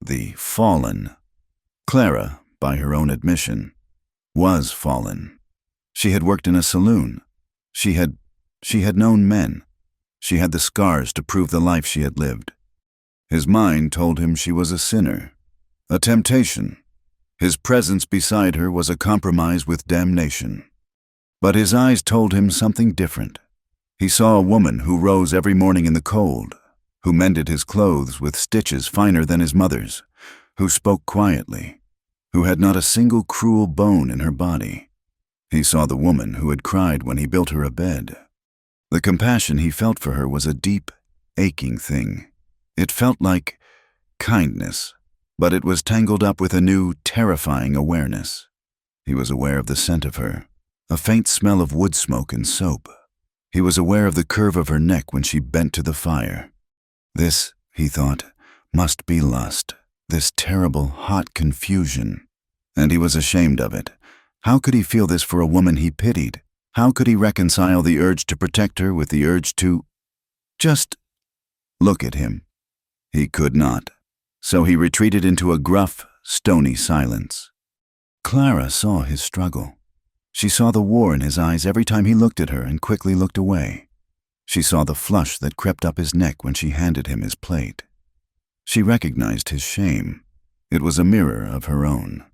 A: the fallen. Clara, by her own admission, was fallen. She had worked in a saloon. She had known men. She had the scars to prove the life she had lived. His mind told him she was a sinner, a temptation. His presence beside her was a compromise with damnation. But his eyes told him something different. He saw a woman who rose every morning in the cold, who mended his clothes with stitches finer than his mother's, who spoke quietly, who had not a single cruel bone in her body. He saw the woman who had cried when he built her a bed. The compassion he felt for her was a deep, aching thing. It felt like kindness, but it was tangled up with a new, terrifying awareness. He was aware of the scent of her, a faint smell of wood smoke and soap. He was aware of the curve of her neck when she bent to the fire. This, he thought, must be lust, this terrible, hot confusion. And he was ashamed of it. How could he feel this for a woman he pitied? How could he reconcile the urge to protect her with the urge to just look at him? He could not. So he retreated into a gruff, stony silence. Clara saw his struggle. She saw the war in his eyes every time he looked at her and quickly looked away. She saw the flush that crept up his neck when she handed him his plate. She recognized his shame. It was a mirror of her own,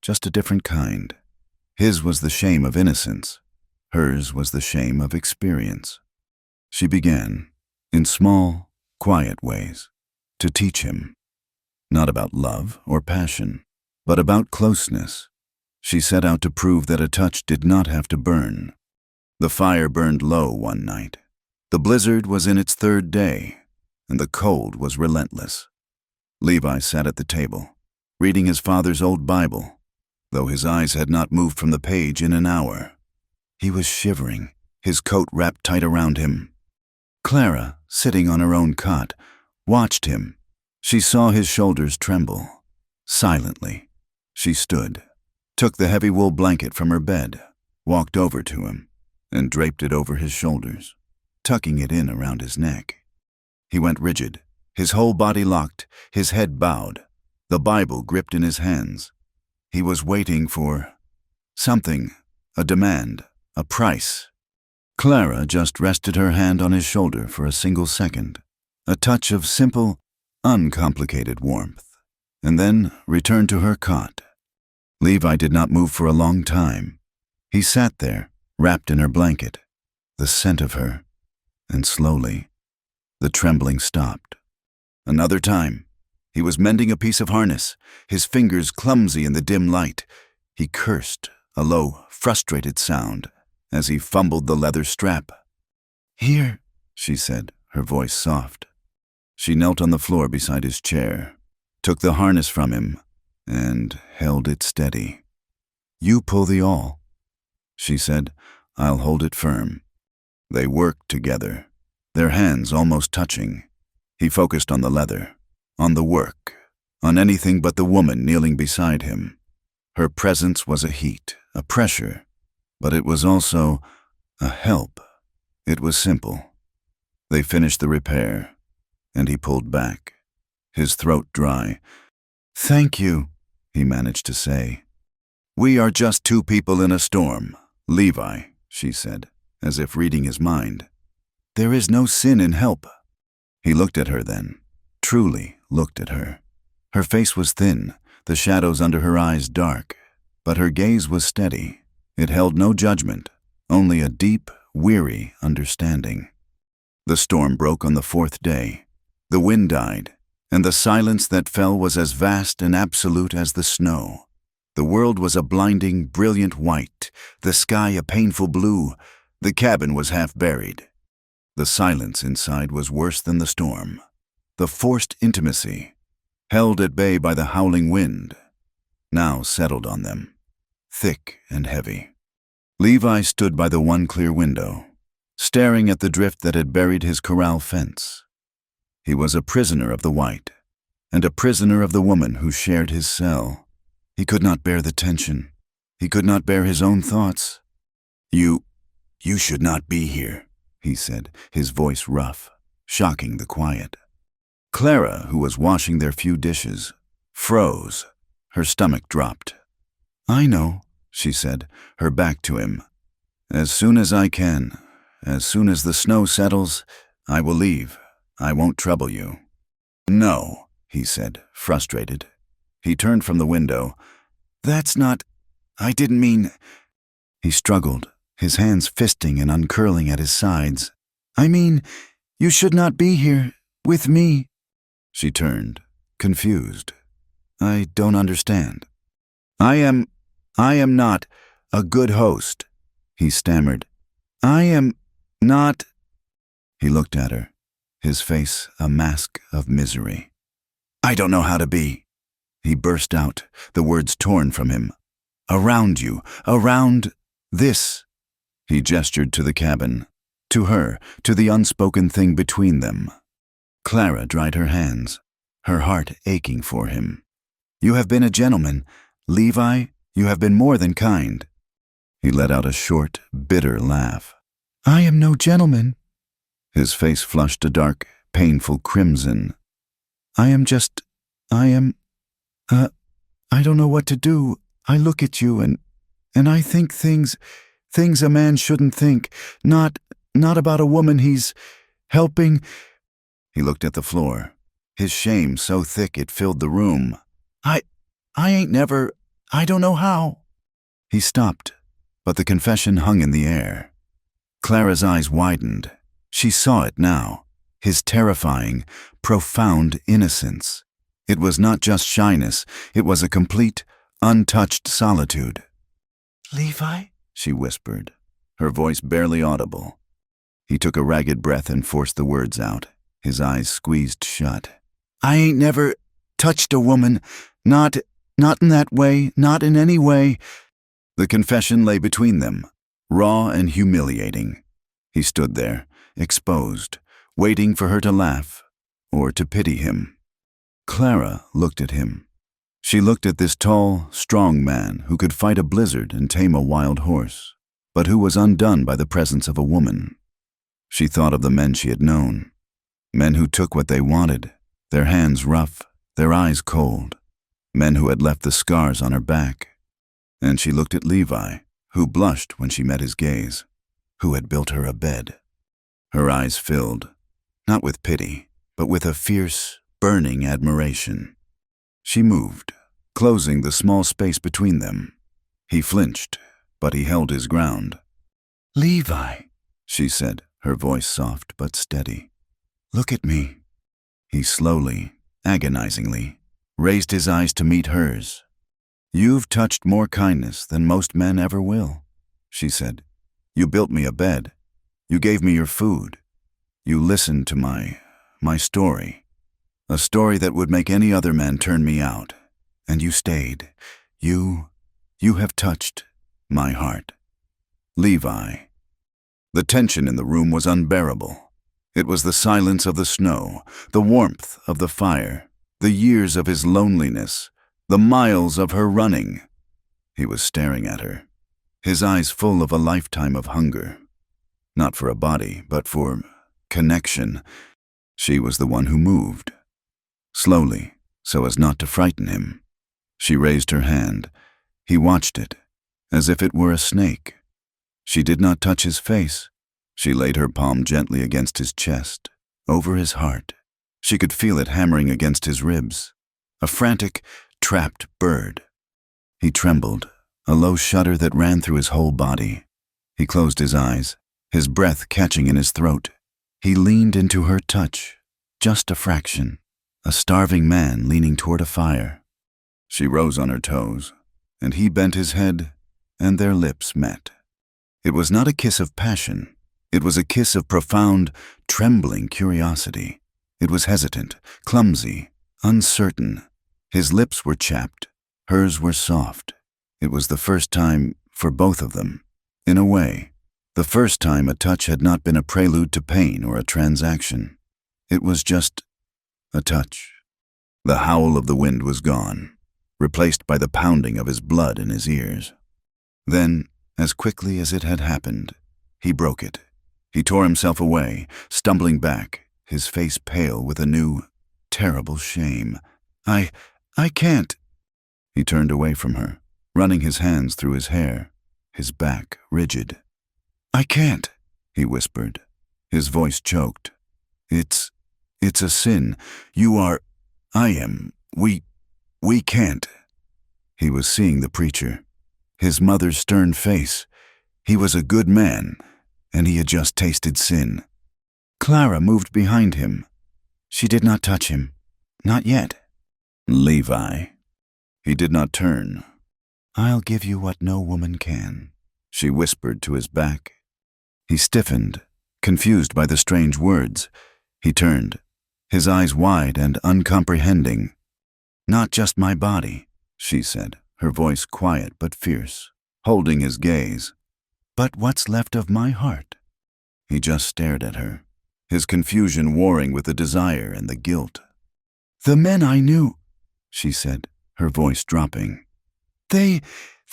A: just a different kind. His was the shame of innocence. Hers was the shame of experience. She began, in small, quiet ways, to teach him. Not about love or passion, but about closeness. She set out to prove that a touch did not have to burn. The fire burned low one night. The blizzard was in its third day, and the cold was relentless. Levi sat at the table, reading his father's old Bible, though his eyes had not moved from the page in an hour. He was shivering, his coat wrapped tight around him. Clara, sitting on her own cot, watched him. She saw his shoulders tremble. Silently, she stood, took the heavy wool blanket from her bed, walked over to him, and draped it over his shoulders, tucking it in around his neck. He went rigid, his whole body locked, his head bowed, the Bible gripped in his hands. He was waiting for something, a demand, a price. Clara just rested her hand on his shoulder for a single second, a touch of simple, uncomplicated warmth, and then returned to her cot. Levi did not move for a long time. He sat there, wrapped in her blanket, the scent of her, and slowly, the trembling stopped. Another time, he was mending a piece of harness, his fingers clumsy in the dim light. He cursed, a low, frustrated sound, as he fumbled the leather strap. "Here," she said, her voice soft. She knelt on the floor beside his chair, took the harness from him, and held it steady. "You pull the awl," she said. "I'll hold it firm." They worked together, their hands almost touching. He focused on the leather, on the work, on anything but the woman kneeling beside him. Her presence was a heat, a pressure, but it was also a help. It was simple. They finished the repair, and he pulled back, his throat dry. "Thank you," he managed to say. "We are just two people in a storm, Levi," she said, as if reading his mind. "There is no sin in help." He looked at her then, truly looked at her. Her face was thin, the shadows under her eyes dark, but her gaze was steady. It held no judgment, only a deep, weary understanding. The storm broke on the fourth day. The wind died, and the silence that fell was as vast and absolute as the snow. The world was a blinding, brilliant white, the sky a painful blue. The cabin was half buried. The silence inside was worse than the storm. The forced intimacy, held at bay by the howling wind, now settled on them, thick and heavy. Levi stood by the one clear window, staring at the drift that had buried his corral fence. He was a prisoner of the white, and a prisoner of the woman who shared his cell. He could not bear the tension. He could not bear his own thoughts. You should not be here," he said, his voice rough, shocking the quiet. Clara, who was washing their few dishes, froze. Her stomach dropped. "I know," she said, her back to him. "As soon as I can, as soon as the snow settles, I will leave. I won't trouble you." "No," he said, frustrated. He turned from the window. "That's not... I didn't mean..." He struggled, his hands fisting and uncurling at his sides. "I mean, you should not be here, with me." She turned, confused. "I don't understand." I am not a good host," he stammered. "I am not..." He looked at her, his face a mask of misery. "I don't know how to be," he burst out, the words torn from him. "Around you, around this." He gestured to the cabin. To her, to the unspoken thing between them. Clara dried her hands, her heart aching for him. "You have been a gentleman. Levi, you have been more than kind." He let out a short, bitter laugh. "I am no gentleman." His face flushed a dark, painful crimson. I don't know what to do. I look at you and I think things a man shouldn't think. Not about a woman he's helping." He looked at the floor, his shame so thick it filled the room. I don't know how." He stopped, but the confession hung in the air. Clara's eyes widened. She saw it now, his terrifying, profound innocence. It was not just shyness, it was a complete, untouched solitude. "Levi?" she whispered, her voice barely audible. He took a ragged breath and forced the words out, his eyes squeezed shut. "I ain't never touched a woman, not in that way, not in any way." The confession lay between them, raw and humiliating. He stood there, exposed, waiting for her to laugh or to pity him. Clara looked at him. She looked at this tall, strong man who could fight a blizzard and tame a wild horse, but who was undone by the presence of a woman. She thought of the men she had known, men who took what they wanted, their hands rough, their eyes cold, men who had left the scars on her back. And she looked at Levi, who blushed when she met his gaze, who had built her a bed. Her eyes filled, not with pity, but with a fierce, burning admiration. She moved, closing the small space between them. He flinched, but he held his ground. "Levi," she said, her voice soft but steady. "Look at me." He slowly, agonizingly, raised his eyes to meet hers. "You've touched more kindness than most men ever will," she said. "You built me a bed. You gave me your food. You listened to my story. A story that would make any other man turn me out. And you stayed. You have touched my heart." Levi. The tension in the room was unbearable. It was the silence of the snow, the warmth of the fire, the years of his loneliness, the miles of her running. He was staring at her, his eyes full of a lifetime of hunger. Not for a body, but for connection. She was the one who moved. Slowly, so as not to frighten him. She raised her hand. He watched it, as if it were a snake. She did not touch his face. She laid her palm gently against his chest, over his heart. She could feel it hammering against his ribs. A frantic, trapped bird. He trembled, a low shudder that ran through his whole body. He closed his eyes, his breath catching in his throat. He leaned into her touch, just a fraction, a starving man leaning toward a fire. She rose on her toes, and he bent his head, and their lips met. It was not a kiss of passion. It was a kiss of profound, trembling curiosity. It was hesitant, clumsy, uncertain. His lips were chapped. Hers were soft. It was the first time for both of them. In a way, the first time a touch had not been a prelude to pain or a transaction. It was just a touch. The howl of the wind was gone, replaced by the pounding of his blood in his ears. Then, as quickly as it had happened, he broke it. He tore himself away, stumbling back, his face pale with a new, terrible shame. I can't." He turned away from her, running his hands through his hair, his back rigid. "I can't," he whispered, his voice choked. It's a sin. We can't." He was seeing the preacher, his mother's stern face. He was a good man, and he had just tasted sin. Clara moved behind him. She did not touch him. Not yet. "Levi." He did not turn. "I'll give you what no woman can," she whispered to his back. He stiffened, confused by the strange words. He turned, his eyes wide and uncomprehending. "Not just my body," she said, her voice quiet but fierce, holding his gaze. "But what's left of my heart?" He just stared at her, his confusion warring with the desire and the guilt. "The men I knew," she said, her voice dropping. They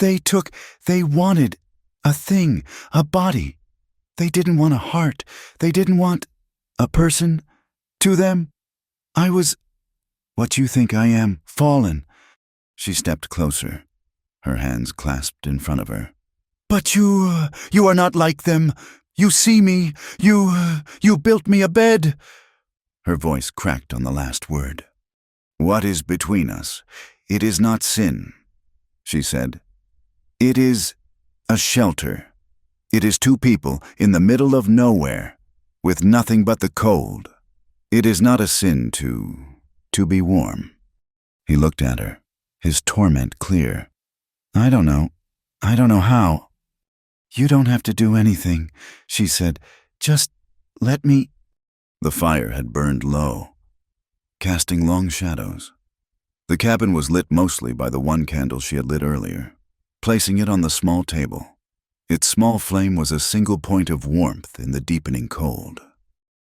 A: wanted a thing, a body. They didn't want a heart. They didn't want a person. To them, I was what you think I am, fallen." She stepped closer, her hands clasped in front of her. "But you are not like them. You see me. You built me a bed." Her voice cracked on the last word. "What is between us? It is not sin," she said. "It is a shelter. It is two people in the middle of nowhere, with nothing but the cold. It is not a sin to be warm." He looked at her, his torment clear. I don't know how." "You don't have to do anything," she said. "Just let me." The fire had burned low, casting long shadows. The cabin was lit mostly by the one candle she had lit earlier, placing it on the small table. Its small flame was a single point of warmth in the deepening cold.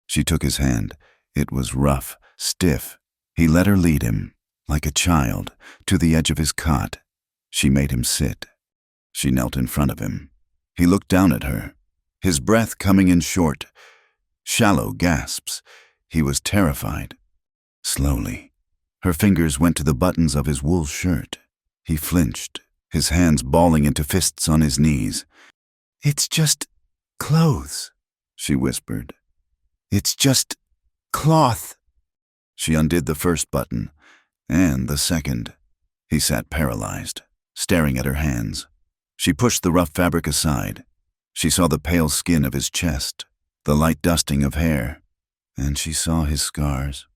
A: She took his hand. It was rough, stiff. He let her lead him, like a child, to the edge of his cot. She made him sit. She knelt in front of him. He looked down at her, his breath coming in short, shallow gasps. He was terrified. Slowly, her fingers went to the buttons of his wool shirt. He flinched, his hands balling into fists on his knees. "It's just clothes," she whispered. "It's just cloth." She undid the first button, and the second. He sat paralyzed, staring at her hands. She pushed the rough fabric aside. She saw the pale skin of his chest, the light dusting of hair, and she saw his scars.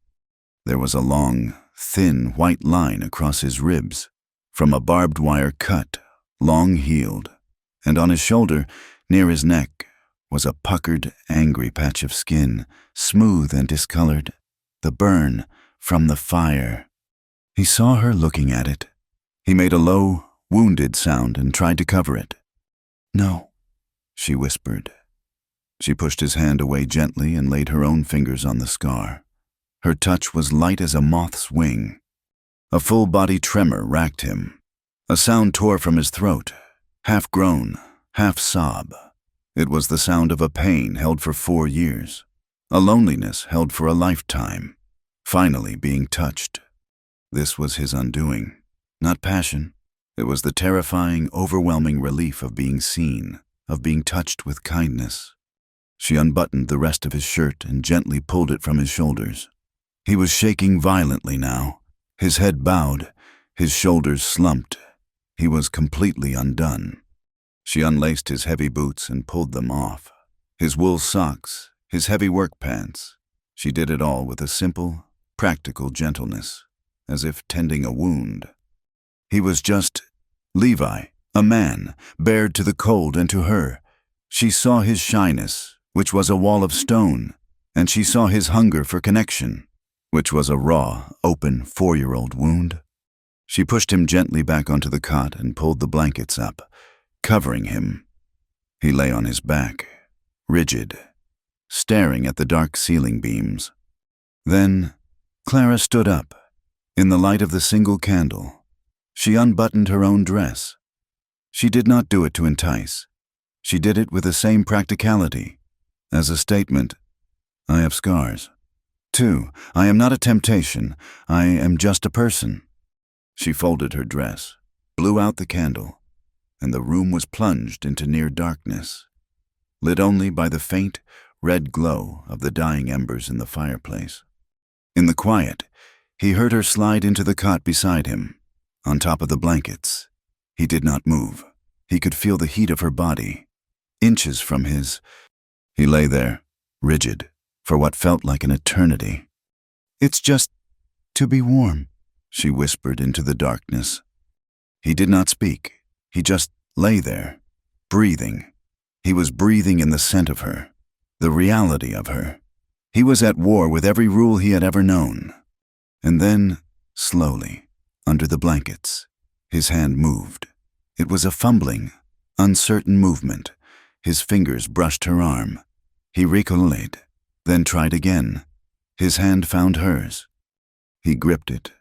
A: There was a long, thin white line across his ribs, from a barbed wire cut, long healed, and on his shoulder, near his neck, was a puckered, angry patch of skin, smooth and discolored, the burn from the fire. He saw her looking at it. He made a low, wounded sound and tried to cover it. "No," she whispered. She pushed his hand away gently and laid her own fingers on the scar. Her touch was light as a moth's wing. A full-body tremor racked him. A sound tore from his throat, half groan, half sob. It was the sound of a pain held for 4 years, a loneliness held for a lifetime, finally being touched. This was his undoing, not passion. It was the terrifying, overwhelming relief of being seen, of being touched with kindness. She unbuttoned the rest of his shirt and gently pulled it from his shoulders. He was shaking violently now, his head bowed, his shoulders slumped. He was completely undone. She unlaced his heavy boots and pulled them off, his wool socks, his heavy work pants. She did it all with a simple, practical gentleness, as if tending a wound. He was just Levi, a man, bared to the cold and to her. She saw his shyness, which was a wall of stone, and she saw his hunger for connection, which was a raw, open 4-year-old wound. She pushed him gently back onto the cot and pulled the blankets up, covering him. He lay on his back, rigid, staring at the dark ceiling beams. Then Clara stood up. In the light of the single candle, she unbuttoned her own dress. She did not do it to entice. She did it with the same practicality, as a statement. I have scars. 2, I am not a temptation. I am just a person. She folded her dress, blew out the candle, and the room was plunged into near darkness, lit only by the faint, red glow of the dying embers in the fireplace. In the quiet, he heard her slide into the cot beside him, on top of the blankets. He did not move. He could feel the heat of her body, inches from his. He lay there, rigid, for what felt like an eternity. It's just to be warm, she whispered into the darkness. He did not speak. He just lay there, breathing. He was breathing in the scent of her, the reality of her. He was at war with every rule he had ever known. And then, slowly, under the blankets, his hand moved. It was a fumbling, uncertain movement. His fingers brushed her arm. He recoiled, then tried again. His hand found hers. He gripped it.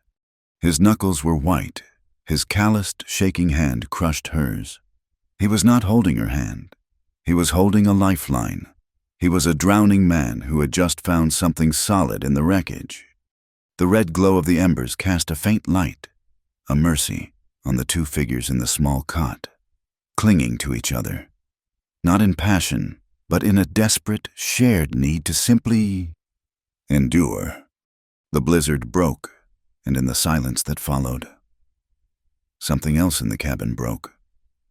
A: His knuckles were white. His calloused, shaking hand crushed hers. He was not holding her hand. He was holding a lifeline. He was a drowning man who had just found something solid in the wreckage. The red glow of the embers cast a faint light, a mercy, on the two figures in the small cot, clinging to each other, not in passion, but in a desperate, shared need to simply endure. The blizzard broke, and in the silence that followed, something else in the cabin broke,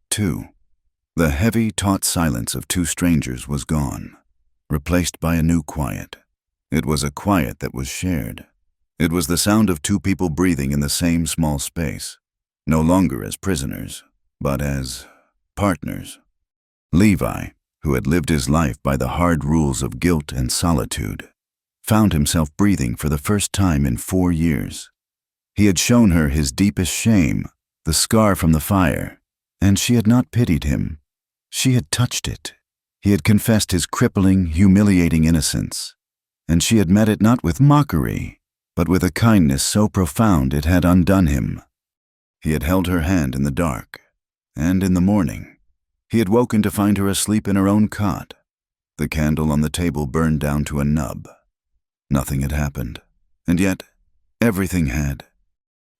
A: too. The heavy, taut silence of two strangers was gone, replaced by a new quiet. It was a quiet that was shared. It was the sound of two people breathing in the same small space, no longer as prisoners, but as partners. Levi, who had lived his life by the hard rules of guilt and solitude, found himself breathing for the first time in 4 years. He had shown her his deepest shame, the scar from the fire, and she had not pitied him. She had touched it. He had confessed his crippling, humiliating innocence, and she had met it not with mockery, but with a kindness so profound it had undone him. He had held her hand in the dark, and in the morning, he had woken to find her asleep in her own cot. The candle on the table burned down to a nub. Nothing had happened, and yet everything had.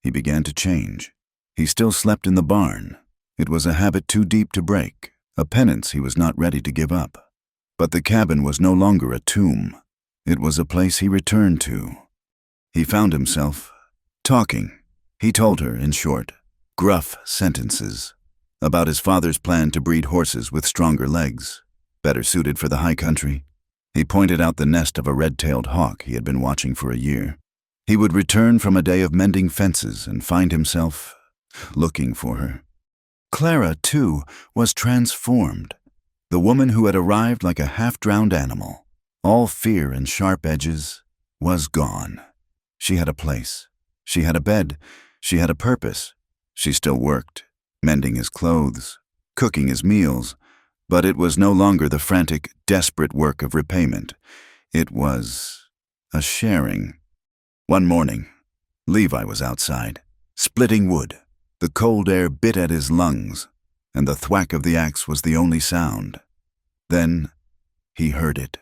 A: He began to change. He still slept in the barn. It was a habit too deep to break, a penance he was not ready to give up. But the cabin was no longer a tomb. It was a place he returned to. He found himself talking. He told her, in short, gruff sentences about his father's plan to breed horses with stronger legs, better suited for the high country. He pointed out the nest of a red-tailed hawk he had been watching for a year. He would return from a day of mending fences and find himself looking for her. Clara, too, was transformed. The woman who had arrived like a half-drowned animal, all fear and sharp edges, was gone. She had a place. She had a bed. She had a purpose. She still worked, mending his clothes, cooking his meals, but it was no longer the frantic, desperate work of repayment. It was a sharing. One morning, Levi was outside, splitting wood. The cold air bit at his lungs, and the thwack of the axe was the only sound. Then he heard it.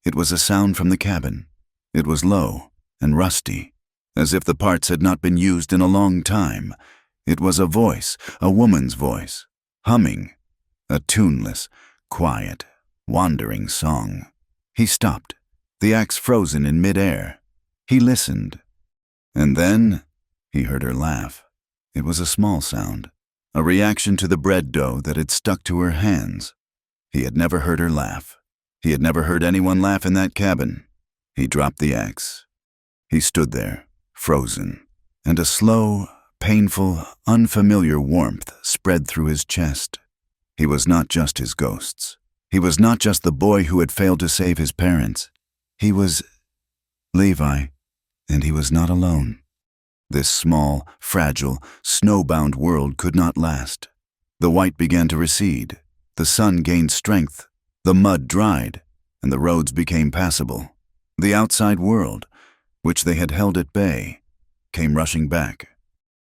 A: It was a sound from the cabin. It was low and rusty, as if the parts had not been used in a long time. It was a voice, a woman's voice, humming, a tuneless, quiet, wandering song. He stopped, the axe frozen in mid-air. He listened, and then he heard her laugh. It was a small sound, a reaction to the bread dough that had stuck to her hands. He had never heard her laugh. He had never heard anyone laugh in that cabin. He dropped the axe. He stood there, frozen, and a slow, painful, unfamiliar warmth spread through his chest. He was not just his ghosts. He was not just the boy who had failed to save his parents. He was Levi, and he was not alone. This small, fragile, snowbound world could not last. The white began to recede. The sun gained strength. The mud dried, and the roads became passable. The outside world, which they had held at bay, came rushing back.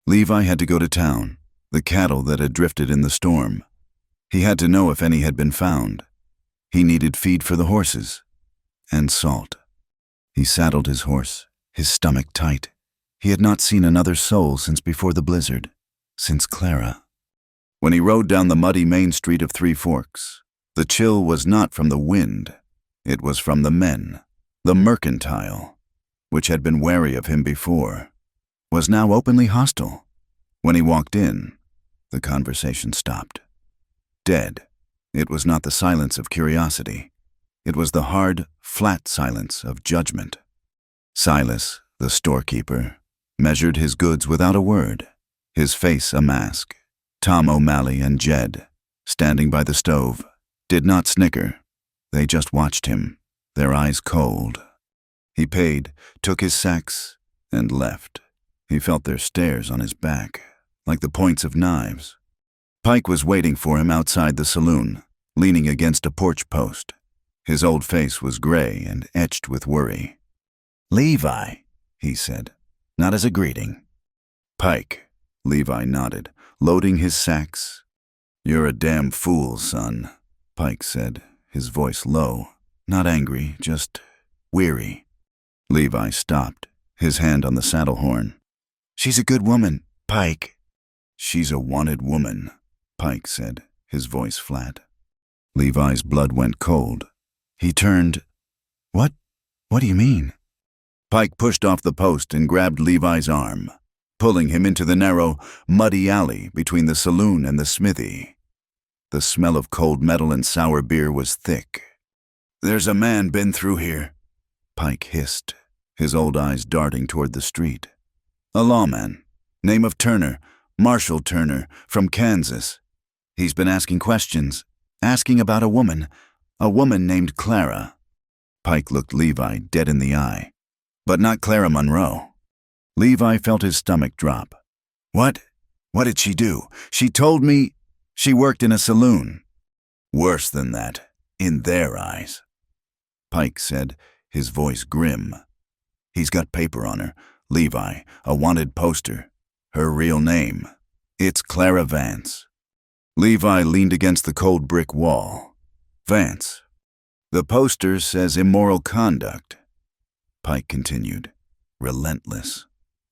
A: Levi had to go to town, the cattle that had drifted in the storm. He had to know if any had been found. He needed feed for the horses, and salt. He saddled his horse, his stomach tight. He had not seen another soul since before the blizzard, since Clara. When he rode down the muddy main street of Three Forks, the chill was not from the wind. It was from the men. The mercantile, which had been wary of him before, was now openly hostile. When he walked in, the conversation stopped. Dead. It was not the silence of curiosity. It was the hard, flat silence of judgment. Silas, the storekeeper, measured his goods without a word, his face a mask. Tom O'Malley and Jed, standing by the stove, did not snicker. They just watched him, their eyes cold. He paid, took his sacks, and left. He felt their stares on his back, like the points of knives. Pike was waiting for him outside the saloon, leaning against a porch post. His old face was gray and etched with worry. "Levi," he said, not as a greeting. "Pike," Levi nodded, loading his sacks. "You're a damn fool, son," Pike said, his voice low, not angry, just weary. Levi stopped, his hand on the saddle horn. "She's a good woman, Pike." "She's a wanted woman," Pike said, his voice flat. Levi's blood went cold. He turned. What do you mean?" Pike pushed off the post and grabbed Levi's arm, pulling him into the narrow, muddy alley between the saloon and the smithy. The smell of cold metal and sour beer was thick. "There's a man been through here," Pike hissed, his old eyes darting toward the street. "A lawman, name of Turner, Marshall Turner, from Kansas. He's been asking questions, asking about a woman named Clara." Pike looked Levi dead in the eye. "But not Clara Monroe." Levi felt his stomach drop. What did she do? "She told me she worked in a saloon." "Worse than that, in their eyes," Pike said, his voice grim. "He's got paper on her, Levi, a wanted poster. Her real name. It's Clara Vance." Levi leaned against the cold brick wall. "Vance. The poster says immoral conduct," Pike continued, relentless.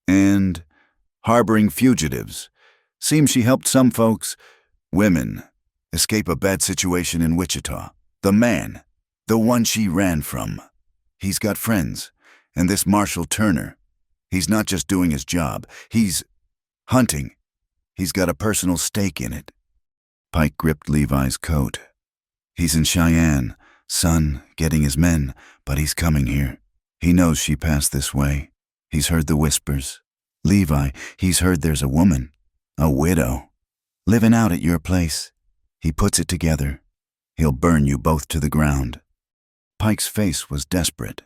A: "And harboring fugitives. Seems she helped some folks, women, escape a bad situation in Wichita. The man, the one she ran from. He's got friends, and this Marshall Turner, he's not just doing his job, he's hunting. He's got a personal stake in it." Pike gripped Levi's coat. "He's in Cheyenne, son, getting his men, but he's coming here. He knows she passed this way. He's heard the whispers. Levi, he's heard there's a woman, a widow, living out at your place. He puts it together. He'll burn you both to the ground." Pike's face was desperate.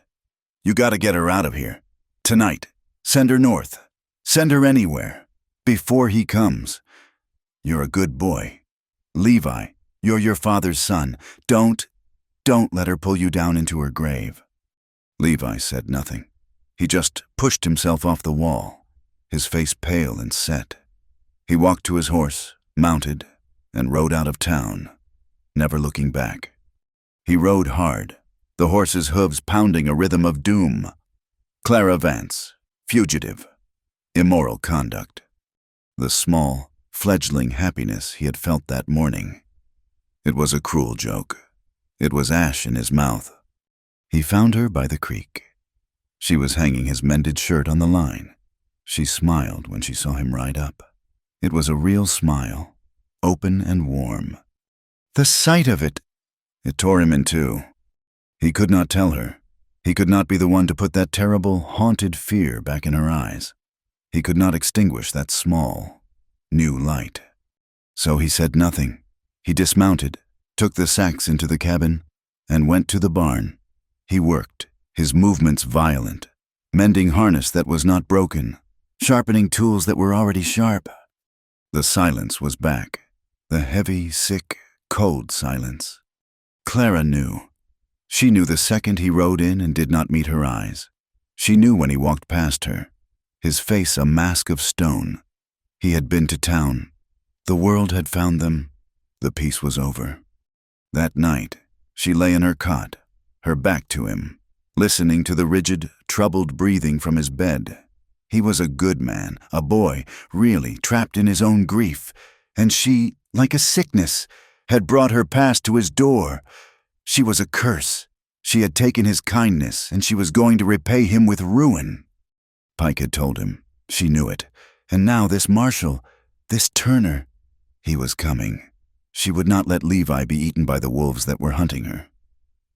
A: "You gotta get her out of here. Tonight. Send her north. Send her anywhere. Before he comes. You're a good boy. Levi, you're your father's son. Don't let her pull you down into her grave." Levi said nothing. He just pushed himself off the wall, his face pale and set. He walked to his horse, mounted, and rode out of town, never looking back. He rode hard, the horse's hooves pounding a rhythm of doom. Clara Vance, fugitive, immoral conduct. The small, fledgling happiness he had felt that morning. It was a cruel joke. It was ash in his mouth. He found her by the creek. She was hanging his mended shirt on the line. She smiled when she saw him ride up. It was a real smile, open and warm. The sight of it tore him in two. He could not tell her. He could not be the one to put that terrible, haunted fear back in her eyes. He could not extinguish that small, new light. So he said nothing. He dismounted, took the sacks into the cabin, and went to the barn. He worked, his movements violent, mending harness that was not broken, sharpening tools that were already sharp. The silence was back, the heavy, sick, cold silence. Clara knew. She knew the second he rode in and did not meet her eyes. She knew when he walked past her, his face a mask of stone. He had been to town. The world had found them. The peace was over. That night, she lay in her cot, her back to him, listening to the rigid, troubled breathing from his bed. He was a good man, a boy, really, trapped in his own grief, and she, like a sickness, had brought her past to his door. She was a curse. She had taken his kindness, and she was going to repay him with ruin. Pike had told him. She knew it. And now this Marshall, this Turner, he was coming. She would not let Levi be eaten by the wolves that were hunting her.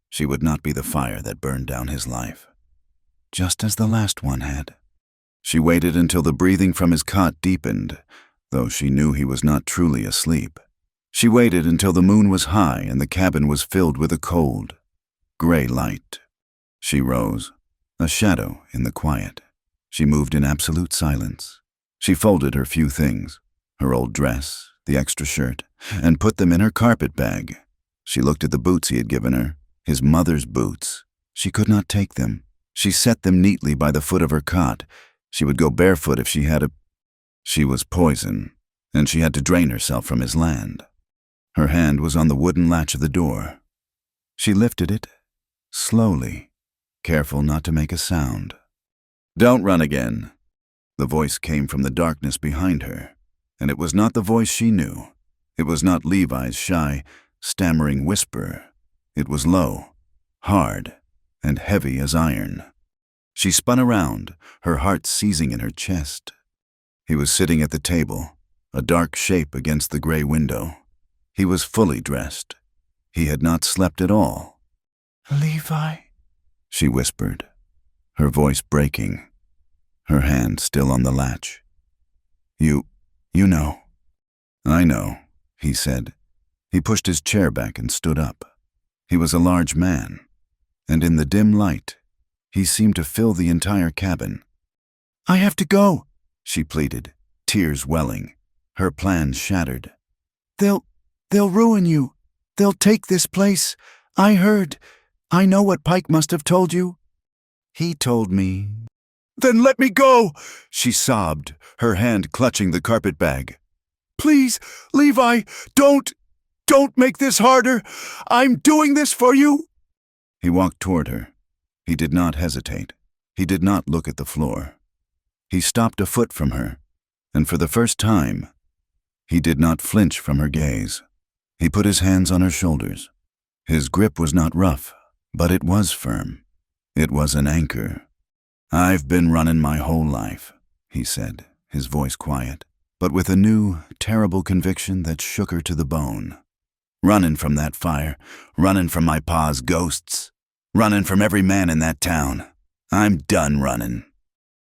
A: She would not be the fire that burned down his life, just as the last one had. She waited until the breathing from his cot deepened, though she knew he was not truly asleep. She waited until the moon was high and the cabin was filled with a cold, gray light. She rose, a shadow in the quiet. She moved in absolute silence. She folded her few things, her old dress, the extra shirt, and put them in her carpet bag. She looked at the boots he had given her, His mother's boots. She could not take them. She set them neatly by the foot of her cot. She would go barefoot if she had a... She was poison, and she had to drain herself from his land. Her hand was on the wooden latch of the door. She lifted it, slowly, careful not to make a sound. "Don't run again." The voice came from the darkness behind her, and it was not the voice she knew. It was not Levi's shy, stammering whisper. It was low, hard, and heavy as iron. She spun around, her heart seizing in her chest. He was sitting at the table, a dark shape against the gray window. He was fully dressed. He had not slept at all. "Levi," she whispered, her voice breaking, her hand still on the latch. You know." "I know," he said. He pushed his chair back and stood up. He was a large man, and in the dim light, he seemed to fill the entire cabin. "I have to go," she pleaded, tears welling, her plans shattered. They'll ruin you. They'll take this place. I heard. I know what Pike must have told you." "He told me." "Then let me go," she sobbed, her hand clutching the carpet bag. "Please, Levi, don't make this harder. I'm doing this for you." He walked toward her. He did not hesitate. He did not look at the floor. He stopped a foot from her, and for the first time, he did not flinch from her gaze. He put his hands on her shoulders. His grip was not rough, but it was firm. It was an anchor. "I've been running my whole life," he said, his voice quiet, but with a new, terrible conviction that shook her to the bone. "Running from that fire, running from my pa's ghosts, running from every man in that town. I'm done running."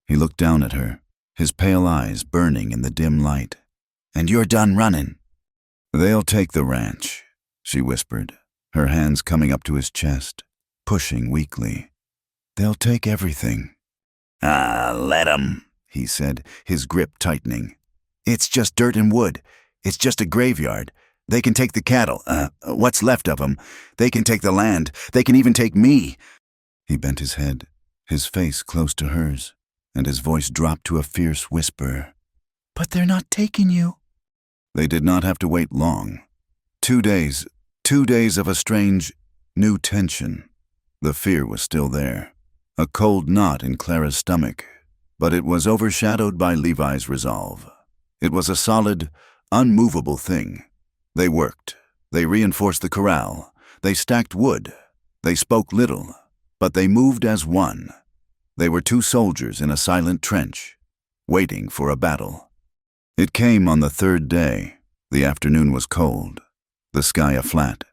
A: He looked down at her, his pale eyes burning in the dim light. "And you're done running?" "They'll take the ranch," she whispered, her hands coming up to his chest, pushing weakly. "They'll take everything." Let 'em," he said, his grip tightening. "It's just dirt and wood. It's just a graveyard. They can take the cattle, what's left of 'em. They can take the land. They can even take me." He bent his head, his face close to hers, and his voice dropped to a fierce whisper. "But they're not taking you." They did not have to wait long. 2 days of a strange, new tension. The fear was still there, a cold knot in Clara's stomach, but it was overshadowed by Levi's resolve. It was a solid, unmovable thing. They worked. They reinforced the corral. They stacked wood. They spoke little, but they moved as one. They were 2 soldiers in a silent trench, waiting for a battle. It came on the 3rd day. The afternoon was cold, the sky a flat,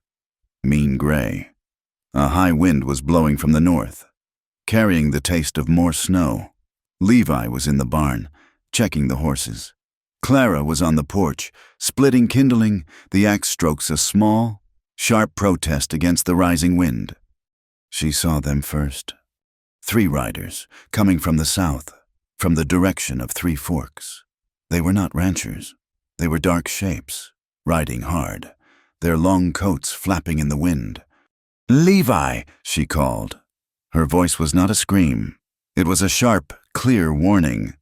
A: mean gray. A high wind was blowing from the north, carrying the taste of more snow. Levi was in the barn, checking the horses. Clara was on the porch, splitting kindling, the axe strokes a small, sharp protest against the rising wind. She saw them first. 3 riders, coming from the south, from the direction of 3 Forks. They were not ranchers. They were dark shapes, riding hard, their long coats flapping in the wind. "Levi!" she called. Her voice was not a scream. It was a sharp, clear warning.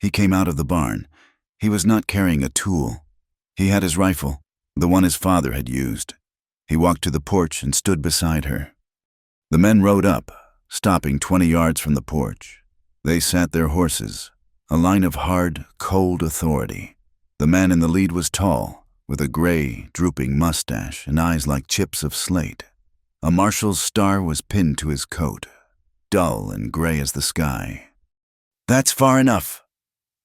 A: He came out of the barn. He was not carrying a tool. He had his rifle, the one his father had used. He walked to the porch and stood beside her. The men rode up, stopping 20 yards from the porch. They sat their horses, a line of hard, cold authority. The man in the lead was tall, with a gray, drooping mustache and eyes like chips of slate. A marshal's star was pinned to his coat, dull and gray as the sky. "That's far enough,"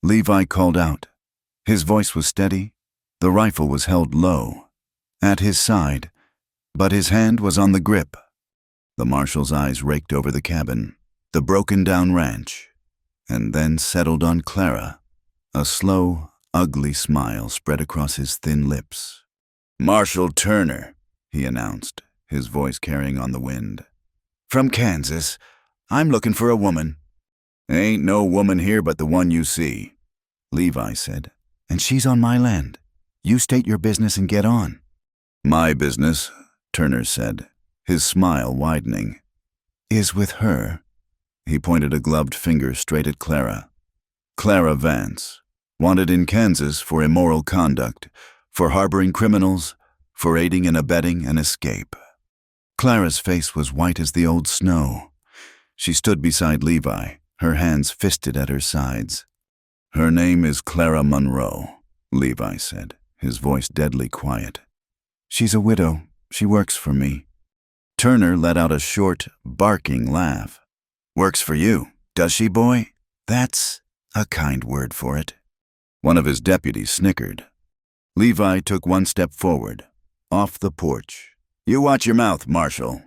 A: Levi called out. His voice was steady. The rifle was held low, at his side, but his hand was on the grip. The marshal's eyes raked over the cabin, the broken-down ranch, and then settled on Clara. A slow, ugly smile spread across his thin lips. "Marshal Turner," he announced, his voice carrying on the wind. "From Kansas. I'm looking for a woman." "Ain't no woman here but the one you see," Levi said. "And she's on my land. You state your business and get on." "My business," Turner said, his smile widening. "Is with her." He pointed a gloved finger straight at Clara. "Clara Vance, wanted in Kansas for immoral conduct, for harboring criminals, for aiding and abetting an escape." Clara's face was white as the old snow. She stood beside Levi, her hands fisted at her sides. "Her name is Clara Monroe," Levi said, his voice deadly quiet. "She's a widow. She works for me." Turner let out a short, barking laugh. "Works for you, does she, boy? That's a kind word for it." One of his deputies snickered. Levi took one step forward, off the porch. "You watch your mouth, Marshal."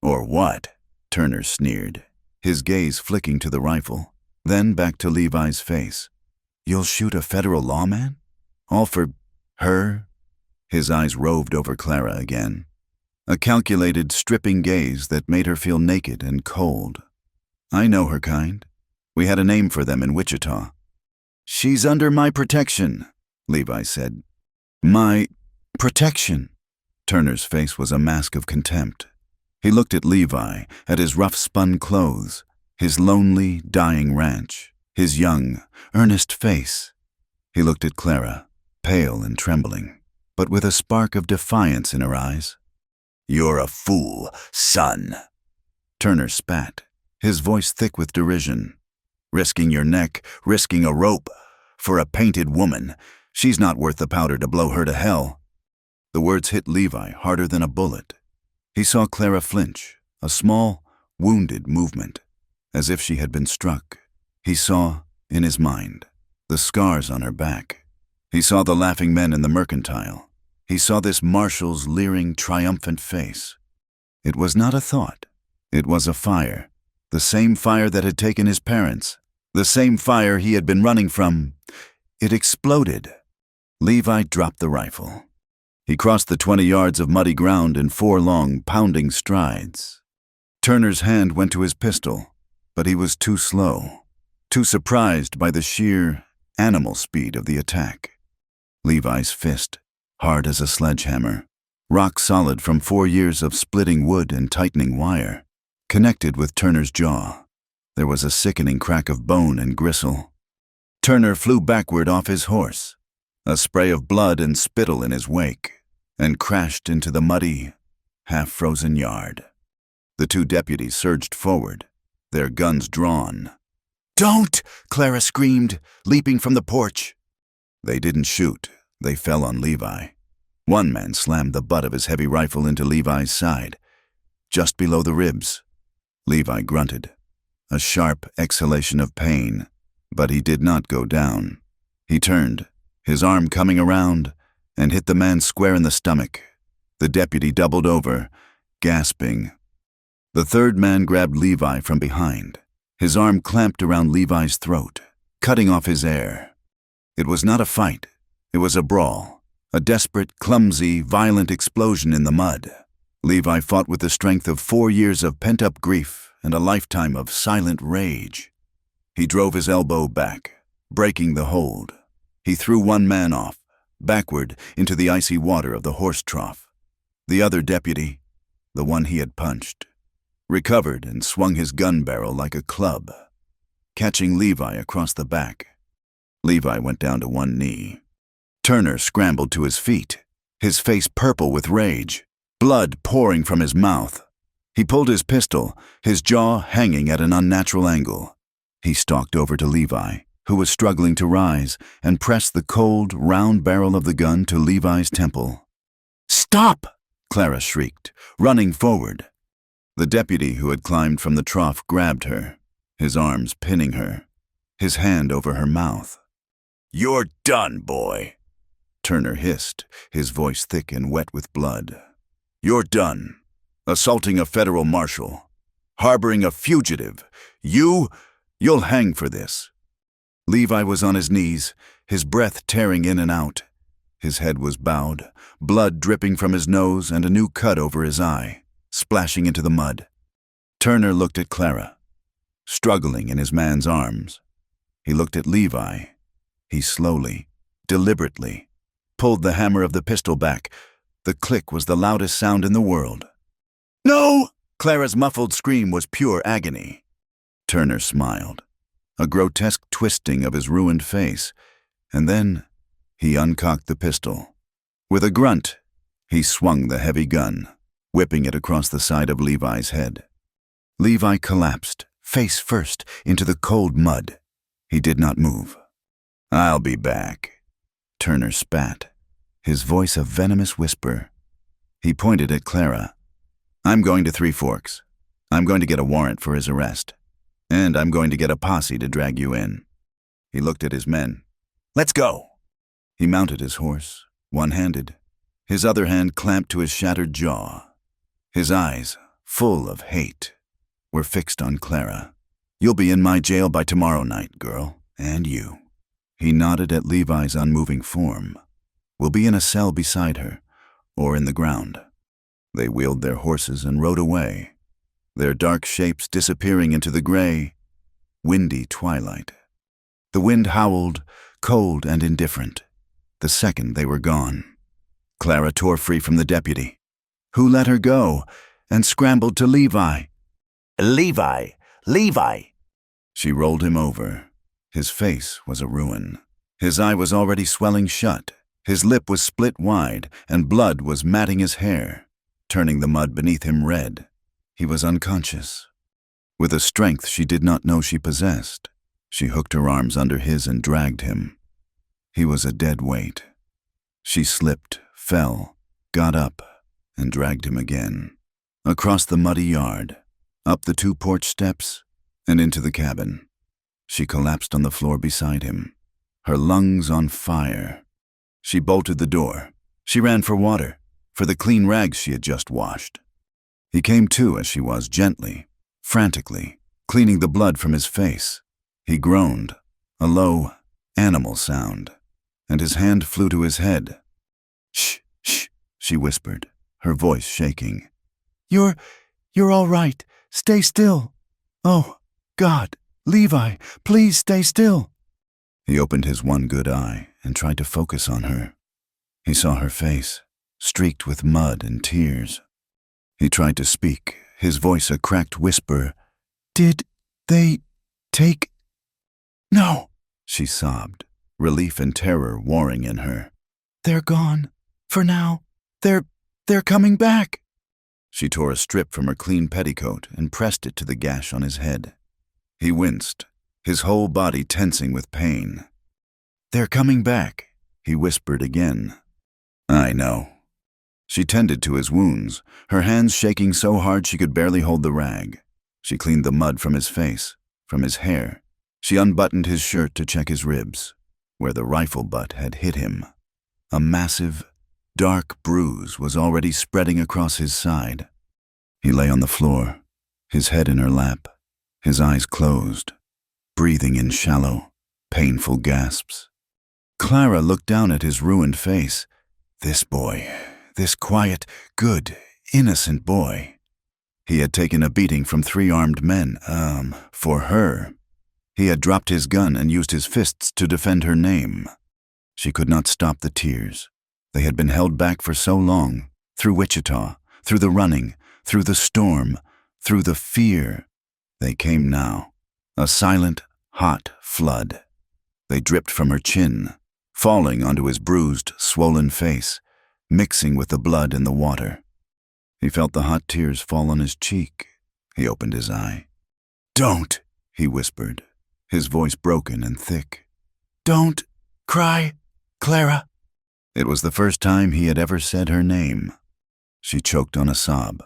A: "Or what?" Turner sneered, his gaze flicking to the rifle, then back to Levi's face. "You'll shoot a federal lawman? All for her?" His eyes roved over Clara again, a calculated, stripping gaze that made her feel naked and cold. "I know her kind. We had a name for them in Wichita." "She's under my protection," Levi said. "My protection?" Turner's face was a mask of contempt. He looked at Levi, at his rough-spun clothes, his lonely, dying ranch, his young, earnest face. He looked at Clara, pale and trembling, but with a spark of defiance in her eyes. "You're a fool, son." Turner spat, his voice thick with derision. "Risking your neck, risking a rope, for a painted woman. She's not worth the powder to blow her to hell." The words hit Levi harder than a bullet. He saw Clara flinch, a small, wounded movement, as if she had been struck. He saw, in his mind, the scars on her back. He saw the laughing men in the mercantile. He saw this marshal's leering, triumphant face. It was not a thought. It was a fire. The same fire that had taken his parents. The same fire he had been running from. It exploded. Levi dropped the rifle. He crossed the 20 yards of muddy ground in 4 long, pounding strides. Turner's hand went to his pistol, but he was too slow, too surprised by the sheer, animal speed of the attack. Levi's fist, hard as a sledgehammer, rock solid from 4 years of splitting wood and tightening wire, connected with Turner's jaw. There was a sickening crack of bone and gristle. Turner flew backward off his horse, a spray of blood and spittle in his wake, and crashed into the muddy, half-frozen yard. The 2 deputies surged forward, their guns drawn. "Don't!" Clara screamed, leaping from the porch. They didn't shoot. They fell on Levi. One man slammed the butt of his heavy rifle into Levi's side, just below the ribs. Levi grunted, a sharp exhalation of pain, but he did not go down. He turned, his arm coming around, and hit the man square in the stomach. The deputy doubled over, gasping. The 3rd man grabbed Levi from behind, his arm clamped around Levi's throat, cutting off his air. It was not a fight. It was a brawl, a desperate, clumsy, violent explosion in the mud. Levi fought with the strength of 4 years of pent-up grief and a lifetime of silent rage. He drove his elbow back, breaking the hold. He threw one man off, backward into the icy water of the horse trough. The other deputy, the one he had punched, recovered and swung his gun barrel like a club, catching Levi across the back. Levi went down to one knee. Turner scrambled to his feet, his face purple with rage, blood pouring from his mouth. He pulled his pistol, his jaw hanging at an unnatural angle. He stalked over to Levi, who was struggling to rise, and pressed the cold, round barrel of the gun to Levi's temple. "Stop!" Clara shrieked, running forward. The deputy who had climbed from the trough grabbed her, his arms pinning her, his hand over her mouth. "You're done, boy," Turner hissed, his voice thick and wet with blood. "You're done. Assaulting a federal marshal. Harboring a fugitive. You'll hang for this." Levi was on his knees, his breath tearing in and out. His head was bowed, blood dripping from his nose and a new cut over his eye, splashing into the mud. Turner looked at Clara, struggling in his man's arms. He looked at Levi. He slowly, deliberately, pulled the hammer of the pistol back. The click was the loudest sound in the world. No! Clara's muffled scream was pure agony. Turner smiled, a grotesque twisting of his ruined face, and then he uncocked the pistol. With a grunt, he swung the heavy gun, whipping it across the side of Levi's head. Levi collapsed, face first, into the cold mud. He did not move. "I'll be back." Turner spat, his voice a venomous whisper. He pointed at Clara. "I'm going to Three Forks. I'm going to get a warrant for his arrest. And I'm going to get a posse to drag you in." He looked at his men. "Let's go." He mounted his horse, one-handed, his other hand clamped to his shattered jaw. His eyes, full of hate, were fixed on Clara. "You'll be in my jail by tomorrow night, girl, and you." He nodded at Levi's unmoving form. "We'll be in a cell beside her, or in the ground." They wheeled their horses and rode away, their dark shapes disappearing into the gray, windy twilight. The wind howled, cold and indifferent, the second they were gone. Clara tore free from the deputy, who let her go, and scrambled to Levi. "Levi! Levi!" She rolled him over. His face was a ruin. His eye was already swelling shut. His lip was split wide, and blood was matting his hair, turning the mud beneath him red. He was unconscious. With a strength she did not know she possessed, she hooked her arms under his and dragged him. He was a dead weight. She slipped, fell, got up, and dragged him again. Across the muddy yard, up the 2 porch steps, and into the cabin. She collapsed on the floor beside him, her lungs on fire. She bolted the door. She ran for water, for the clean rags she had just washed. He came to as she was, gently, frantically, cleaning the blood from his face. He groaned, a low, animal sound, and his hand flew to his head. "Shh, shh," she whispered, her voice shaking. You're all right. Stay still. Oh, God, Levi, please stay still." He opened his one good eye and tried to focus on her. He saw her face, streaked with mud and tears. He tried to speak, his voice a cracked whisper. "Did they take—" "No," she sobbed, relief and terror warring in her. "They're gone. For now. They're coming back." She tore a strip from her clean petticoat and pressed it to the gash on his head. He winced, his whole body tensing with pain. "They're coming back," he whispered again. "I know." She tended to his wounds, her hands shaking so hard she could barely hold the rag. She cleaned the mud from his face, from his hair. She unbuttoned his shirt to check his ribs, where the rifle butt had hit him. A massive, dark bruise was already spreading across his side. He lay on the floor, his head in her lap, his eyes closed, breathing in shallow, painful gasps. Clara looked down at his ruined face. This boy, this quiet, good, innocent boy. He had taken a beating from 3 armed men, for her. He had dropped his gun and used his fists to defend her name. She could not stop the tears. They had been held back for so long, through Wichita, through the running, through the storm, through the fear. They came now, a silent, hot flood. They dripped from her chin, falling onto his bruised, swollen face, mixing with the blood in the water. He felt the hot tears fall on his cheek. He opened his eye. "Don't," he whispered, his voice broken and thick. "Don't cry, Clara." It was the first time he had ever said her name. She choked on a sob,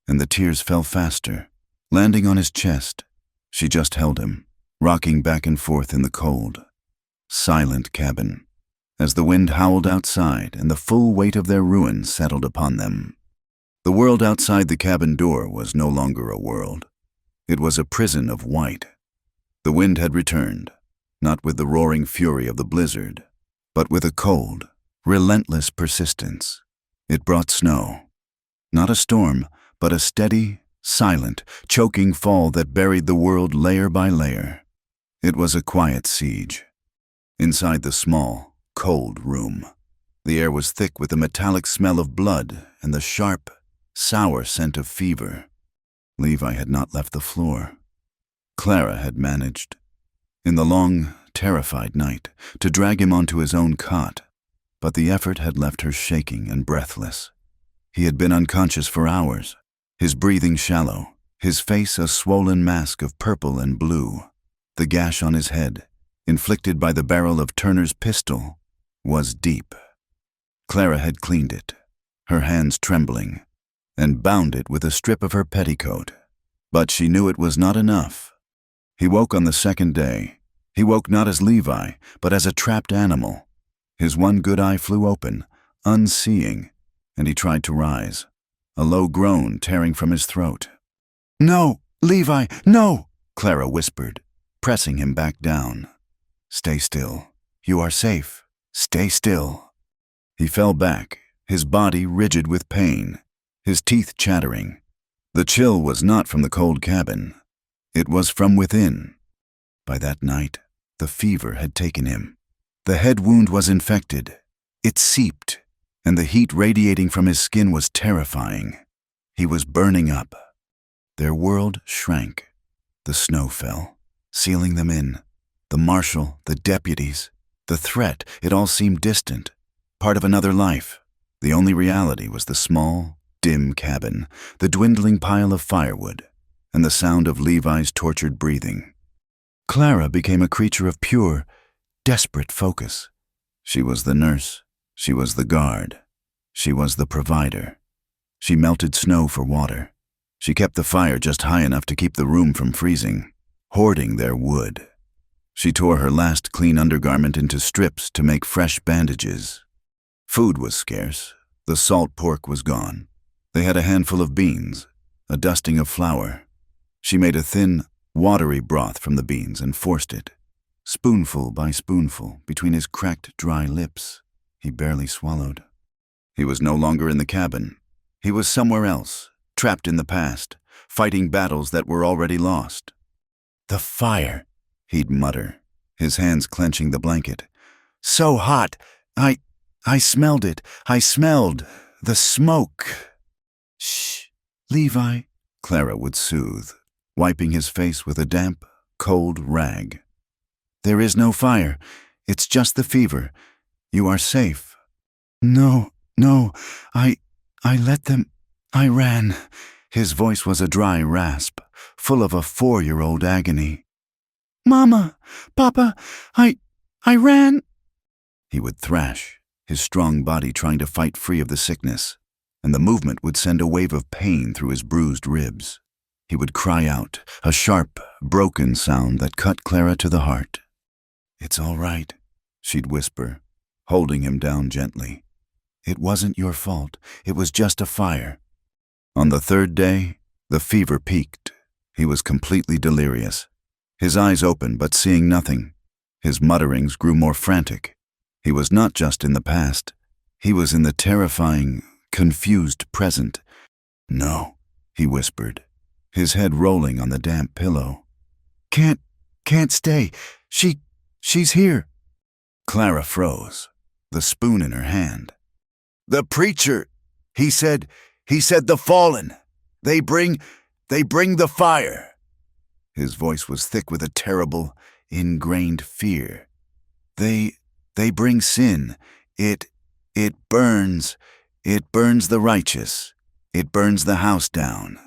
A: and the tears fell faster, landing on his chest. She just held him, rocking back and forth in the cold, silent cabin, as the wind howled outside and the full weight of their ruin settled upon them. The world outside the cabin door was no longer a world. It was a prison of white. The wind had returned, not with the roaring fury of the blizzard, but with a cold, relentless persistence. It brought snow. Not a storm, but a steady, silent, choking fall that buried the world layer by layer. It was a quiet siege. Inside the small, cold room, the air was thick with the metallic smell of blood and the sharp, sour scent of fever. Levi had not left the floor. Clara had managed, in the long, terrified night, to drag him onto his own cot, but the effort had left her shaking and breathless. He had been unconscious for hours, his breathing shallow, his face a swollen mask of purple and blue. The gash on his head, inflicted by the barrel of Turner's pistol, was deep. Clara had cleaned it, her hands trembling, and bound it with a strip of her petticoat. But she knew it was not enough. He woke on the second day. He woke not as Levi, but as a trapped animal. His one good eye flew open, unseeing, and he tried to rise, a low groan tearing from his throat. "No, Levi, no!" Clara whispered, pressing him back down. "Stay still. You are safe. Stay still." He fell back, his body rigid with pain, his teeth chattering. The chill was not from the cold cabin. It was from within. By that night, the fever had taken him. The head wound was infected. It seeped, and the heat radiating from his skin was terrifying. He was burning up. Their world shrank. The snow fell, sealing them in. The marshal, the deputies, the threat, it all seemed distant, part of another life. The only reality was the small, dim cabin, the dwindling pile of firewood, and the sound of Levi's tortured breathing. Clara became a creature of pure, desperate focus. She was the nurse. She was the guard. She was the provider. She melted snow for water. She kept the fire just high enough to keep the room from freezing, hoarding their wood. She tore her last clean undergarment into strips to make fresh bandages. Food was scarce. The salt pork was gone. They had a handful of beans, a dusting of flour. She made a thin, watery broth from the beans and forced it, spoonful by spoonful, between his cracked, dry lips. He barely swallowed. He was no longer in the cabin. He was somewhere else, trapped in the past, fighting battles that were already lost. "The fire," he'd mutter, his hands clenching the blanket. "So hot! I smelled it. I smelled the smoke." "Shh, Levi," Clara would soothe, wiping his face with a damp, cold rag. "There is no fire. It's just the fever. You are safe." No, I let them. I ran." His voice was a dry rasp, full of a 4-year-old agony. "Mama, Papa, I ran." He would thrash, his strong body trying to fight free of the sickness, and the movement would send a wave of pain through his bruised ribs. He would cry out, a sharp, broken sound that cut Clara to the heart. "It's all right," she'd whisper, holding him down gently. "It wasn't your fault. It was just a fire." On the third day, the fever peaked. He was completely delirious. His eyes open, but seeing nothing. His mutterings grew more frantic. He was not just in the past. He was in the terrifying, confused present. "No," he whispered, his head rolling on the damp pillow. Can't stay. She's here." Clara froze, the spoon in her hand. "The preacher, he said the fallen. They bring the fire." His voice was thick with a terrible, ingrained fear. They bring sin. It burns the righteous. It burns the house down."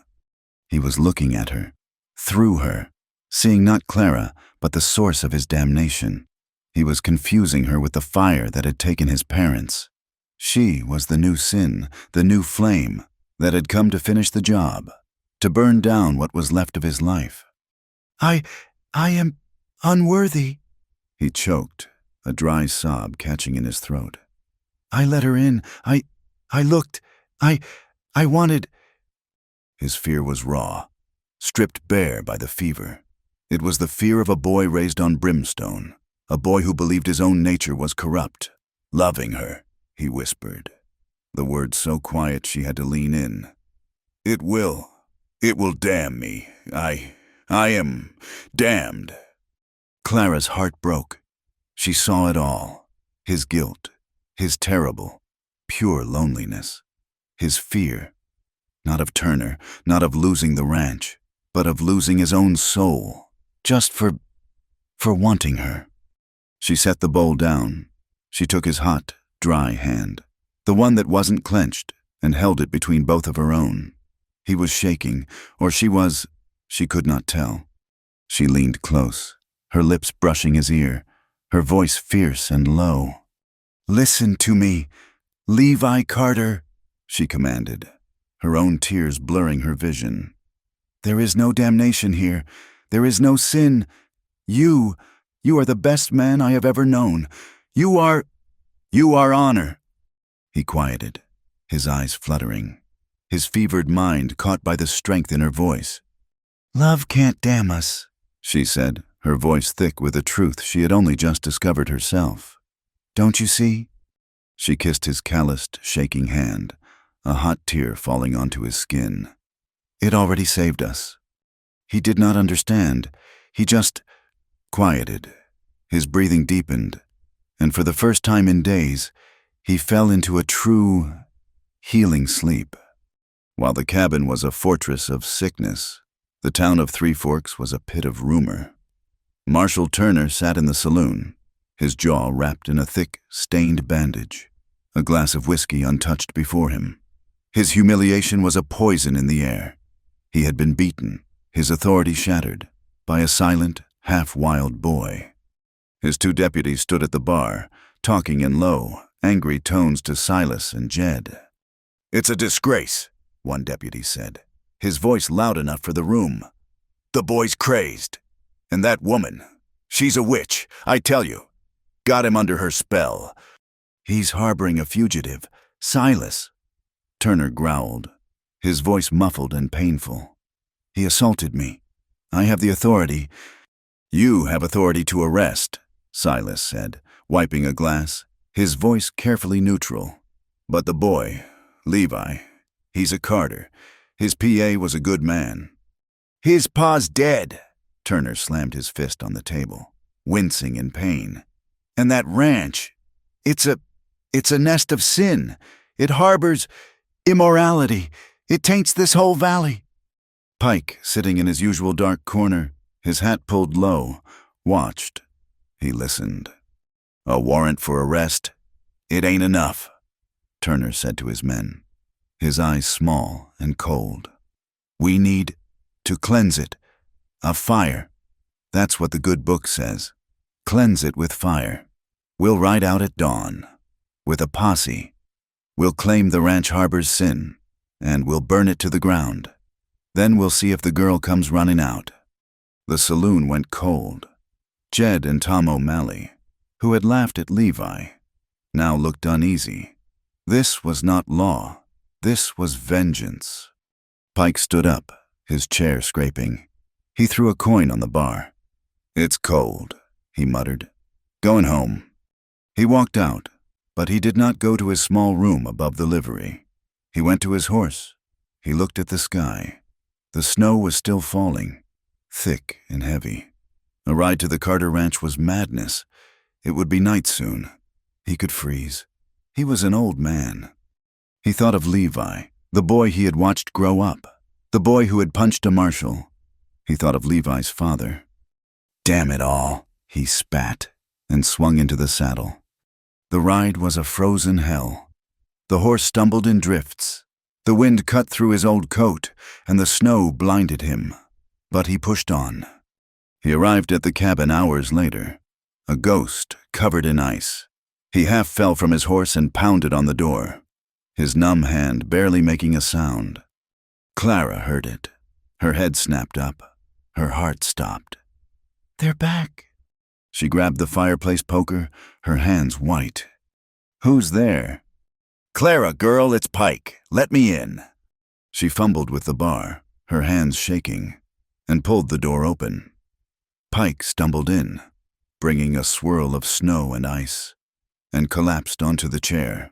A: He was looking at her, through her, seeing not Clara, but the source of his damnation. He was confusing her with the fire that had taken his parents. She was the new sin, the new flame, that had come to finish the job, to burn down what was left of his life. I am unworthy," he choked, a dry sob catching in his throat. "I let her in. I looked. I wanted." His fear was raw, stripped bare by the fever. It was the fear of a boy raised on brimstone, a boy who believed his own nature was corrupt. "Loving her," he whispered, the words so quiet she had to lean in. It will damn me. I am damned." Clara's heart broke. She saw it all. His guilt, his terrible, pure loneliness, his fear. Not of Turner, not of losing the ranch, but of losing his own soul, just for wanting her. She set the bowl down. She took his hot, dry hand, the one that wasn't clenched, and held it between both of her own. He was shaking, or she could not tell. She leaned close, her lips brushing his ear, her voice fierce and low. "Listen to me, Levi Carter," she commanded, her own tears blurring her vision. "There is no damnation here. There is no sin. You are the best man I have ever known. You are honor." He quieted, his eyes fluttering, his fevered mind caught by the strength in her voice. "Love can't damn us," she said, her voice thick with a truth she had only just discovered herself. "Don't you see?" She kissed his calloused, shaking hand, a hot tear falling onto his skin. "It already saved us." He did not understand. He just quieted. His breathing deepened, and for the first time in days, he fell into a true, healing sleep. While the cabin was a fortress of sickness, the town of Three Forks was a pit of rumor. Marshal Turner sat in the saloon, his jaw wrapped in a thick, stained bandage, a glass of whiskey untouched before him. His humiliation was a poison in the air. He had been beaten, his authority shattered, by a silent, half-wild boy. His two deputies stood at the bar, talking in low, angry tones to Silas and Jed. "It's a disgrace," one deputy said, his voice loud enough for the room. "The boy's crazed. And that woman, she's a witch, I tell you. Got him under her spell." "He's harboring a fugitive, Silas," Turner growled, his voice muffled and painful. "He assaulted me. I have the authority." "You have authority to arrest," Silas said, wiping a glass, his voice carefully neutral. "But the boy, Levi, he's a Carter. His PA was a good man." "His pa's dead," Turner slammed his fist on the table, wincing in pain. "And that ranch, it's a nest of sin. It harbors immorality. It taints this whole valley." Pike, sitting in his usual dark corner, his hat pulled low, watched. He listened. "A warrant for arrest? It ain't enough," Turner said to his men, his eyes small and cold. "We need to cleanse it. A fire. That's what the good book says. Cleanse it with fire. We'll ride out at dawn. With a posse. We'll claim the ranch harbors sin, and we'll burn it to the ground. Then we'll see if the girl comes running out." The saloon went cold. Jed and Tom O'Malley, who had laughed at Levi, now looked uneasy. This was not law. This was vengeance. Pike stood up, his chair scraping. He threw a coin on the bar. "It's cold," he muttered. "Going home." He walked out, but he did not go to his small room above the livery. He went to his horse. He looked at the sky. The snow was still falling, thick and heavy. A ride to the Carter Ranch was madness. It would be night soon. He could freeze. He was an old man. He thought of Levi, the boy he had watched grow up, the boy who had punched a marshal. He thought of Levi's father. "Damn it all," he spat, and swung into the saddle. The ride was a frozen hell. The horse stumbled in drifts. The wind cut through his old coat, and the snow blinded him. But he pushed on. He arrived at the cabin hours later, a ghost covered in ice. He half fell from his horse and pounded on the door, his numb hand barely making a sound. Clara heard it. Her head snapped up. Her heart stopped. "They're back." She grabbed the fireplace poker, her hands white. "Who's there?" "Clara, girl, it's Pike. Let me in." She fumbled with the bar, her hands shaking, and pulled the door open. Pike stumbled in, bringing a swirl of snow and ice, and collapsed onto the chair,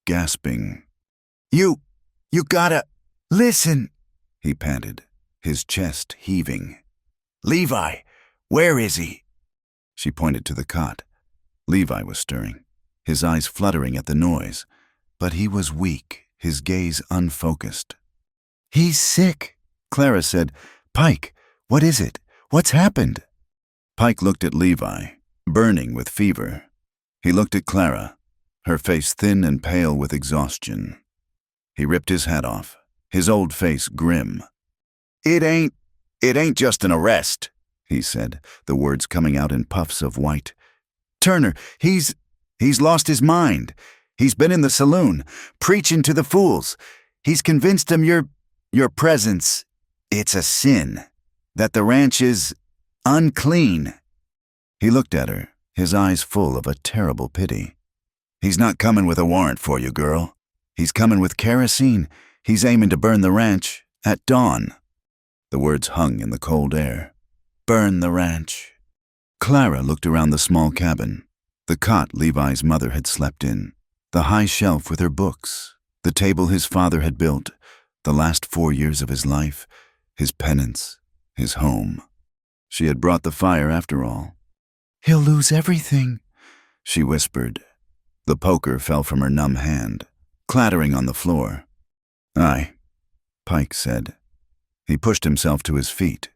A: gasping. You gotta listen," he panted, his chest heaving. "Levi, where is he?" She pointed to the cot. Levi was stirring, his eyes fluttering at the noise, but he was weak, his gaze unfocused. He's sick, Clara said. Pike, what is it? What's happened? Pike looked at Levi, burning with fever. He looked at Clara, her face thin and pale with exhaustion. He ripped his hat off, his old face grim. It ain't just an arrest, he said, the words coming out in puffs of white. Turner, he's lost his mind. He's been in the saloon, preaching to the fools. He's convinced them your presence, it's a sin, that the ranch is unclean. He looked at her, his eyes full of a terrible pity. He's not coming with a warrant for you, girl. He's coming with kerosene. He's aiming to burn the ranch at dawn. The words hung in the cold air. Burn the ranch. Clara looked around the small cabin, the cot Levi's mother had slept in, the high shelf with her books, the table his father had built, the last 4 years of his life, his penance, his home. She had brought the fire after all. He'll lose everything, she whispered. The poker fell from her numb hand, clattering on the floor. Aye, Pike said. He pushed himself to his feet,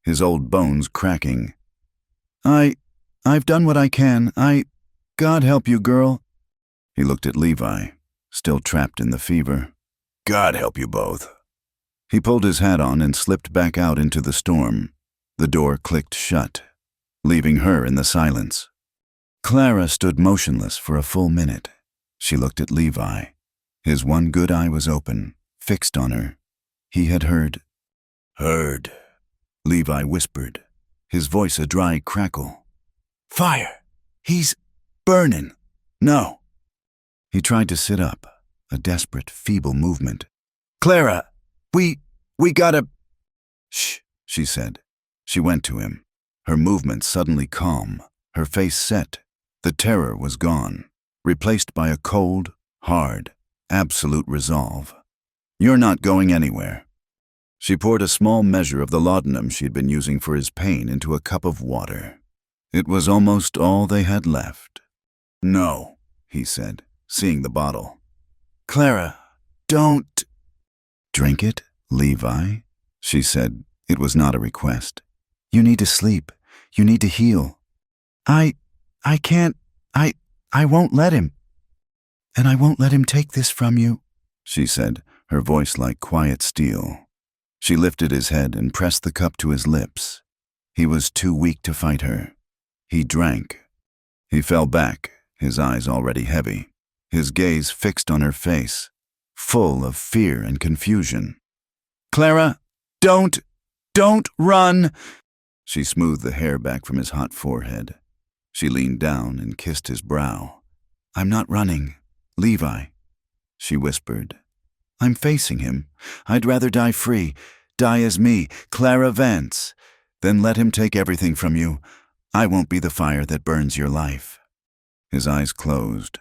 A: his old bones cracking. I've done what I can. God help you, girl. He looked at Levi, still trapped in the fever. God help you both. He pulled his hat on and slipped back out into the storm. The door clicked shut, leaving her in the silence. Clara stood motionless for a full minute. She looked at Levi. His one good eye was open, fixed on her. He had heard. Heard, Levi whispered, his voice a dry crackle. Fire! He's burning! No! He tried to sit up, a desperate, feeble movement. Clara, we gotta... Shh, she said. She went to him, her movements suddenly calm, her face set. The terror was gone, replaced by a cold, hard, absolute resolve. You're not going anywhere. She poured a small measure of the laudanum she had been using for his pain into a cup of water. It was almost all they had left. No, he said, seeing the bottle. Clara, don't... Drink it, Levi, she said. It was not a request. You need to sleep. You need to heal. I can't. I won't let him. And I won't let him take this from you, she said, her voice like quiet steel. She lifted his head and pressed the cup to his lips. He was too weak to fight her. He drank. He fell back, his eyes already heavy, his gaze fixed on her face, full of fear and confusion. Clara, don't run! She smoothed the hair back from his hot forehead. She leaned down and kissed his brow. I'm not running, Levi, she whispered. I'm facing him. I'd rather die free, die as me, Clara Vance, than let him take everything from you. I won't be the fire that burns your life. His eyes closed.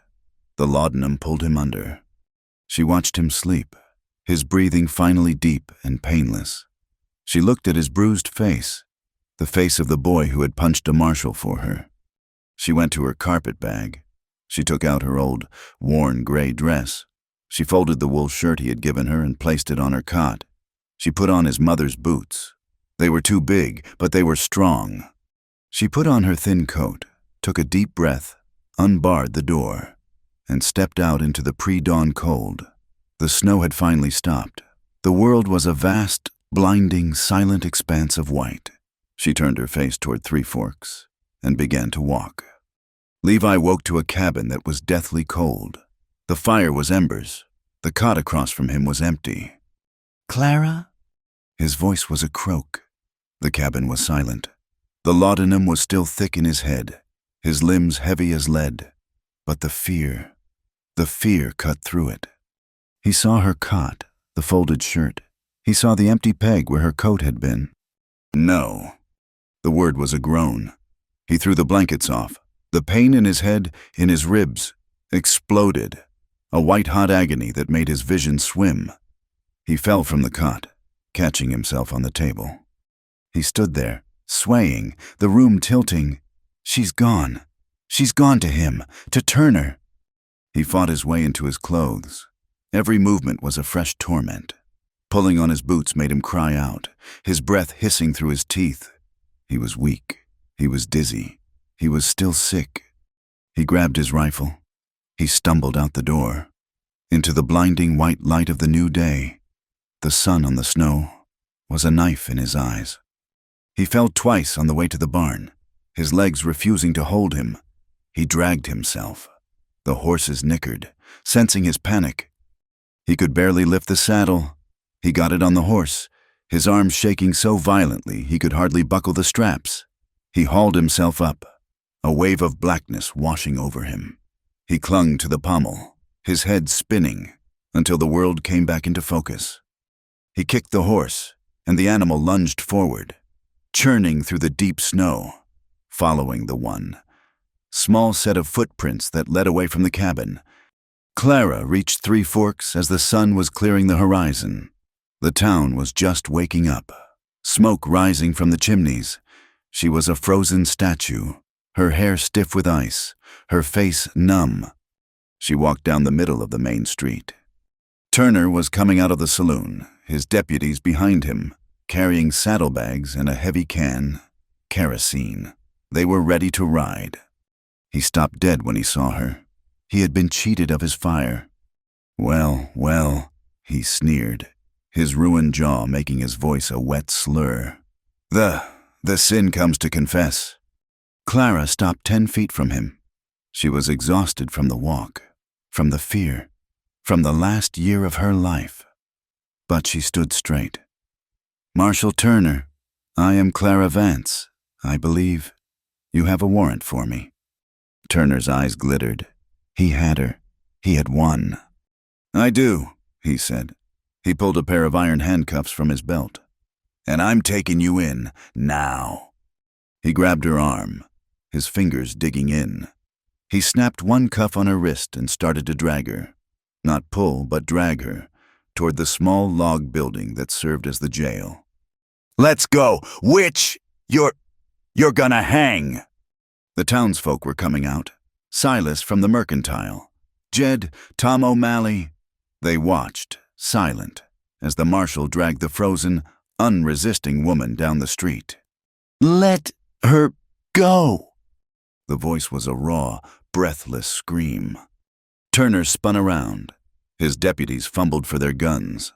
A: The laudanum pulled him under. She watched him sleep, his breathing finally deep and painless. She looked at his bruised face, the face of the boy who had punched a marshal for her. She went to her carpet bag. She took out her old, worn gray dress. She folded the wool shirt he had given her and placed it on her cot. She put on his mother's boots. They were too big, but they were strong. She put on her thin coat, took a deep breath, unbarred the door, and stepped out into the pre-dawn cold. The snow had finally stopped. The world was a vast, blinding, silent expanse of white. She turned her face toward Three Forks and began to walk. Levi woke to a cabin that was deathly cold. The fire was embers. The cot across from him was empty. Clara? His voice was a croak. The cabin was silent. The laudanum was still thick in his head, his limbs heavy as lead. But the fear cut through it. He saw her cot, the folded shirt. He saw the empty peg where her coat had been. No. The word was a groan. He threw the blankets off. The pain in his head, in his ribs, exploded. A white-hot agony that made his vision swim. He fell from the cot, catching himself on the table. He stood there, swaying, the room tilting. She's gone. She's gone to him, to Turner. He fought his way into his clothes. Every movement was a fresh torment. Pulling on his boots made him cry out, his breath hissing through his teeth. He was weak. He was dizzy. He was still sick. He grabbed his rifle. He stumbled out the door, into the blinding white light of the new day. The sun on the snow was a knife in his eyes. He fell twice on the way to the barn, his legs refusing to hold him. He dragged himself. The horses nickered, sensing his panic. He could barely lift the saddle. He got it on the horse, his arms shaking so violently he could hardly buckle the straps. He hauled himself up, a wave of blackness washing over him. He clung to the pommel, his head spinning, until the world came back into focus. He kicked the horse, and the animal lunged forward, churning through the deep snow, following the one small set of footprints that led away from the cabin. Clara reached Three Forks as the sun was clearing the horizon. The town was just waking up, smoke rising from the chimneys. She was a frozen statue, her hair stiff with ice, her face numb. She walked down the middle of the main street. Turner was coming out of the saloon, his deputies behind him, carrying saddlebags and a heavy can, kerosene. They were ready to ride. He stopped dead when he saw her. He had been cheated of his fire. Well, well, he sneered, his ruined jaw making his voice a wet slur. The sin comes to confess. Clara stopped 10 feet from him. She was exhausted from the walk, from the fear, from the last year of her life. But she stood straight. Marshal Turner, I am Clara Vance. I believe you have a warrant for me. Turner's eyes glittered. He had her. He had won. I do, he said. He pulled a pair of iron handcuffs from his belt. And I'm taking you in, now. He grabbed her arm, his fingers digging in. He snapped one cuff on her wrist and started to drag her. Not pull, but drag her, toward the small log building that served as the jail. Let's go! Witch! You're gonna hang! The townsfolk were coming out. Silas from the Mercantile. Jed, Tom O'Malley. They watched, silent, as the marshal dragged the frozen, unresisting woman down the street. Let her go! The voice was a raw, breathless scream. Turner spun around. His deputies fumbled for their guns.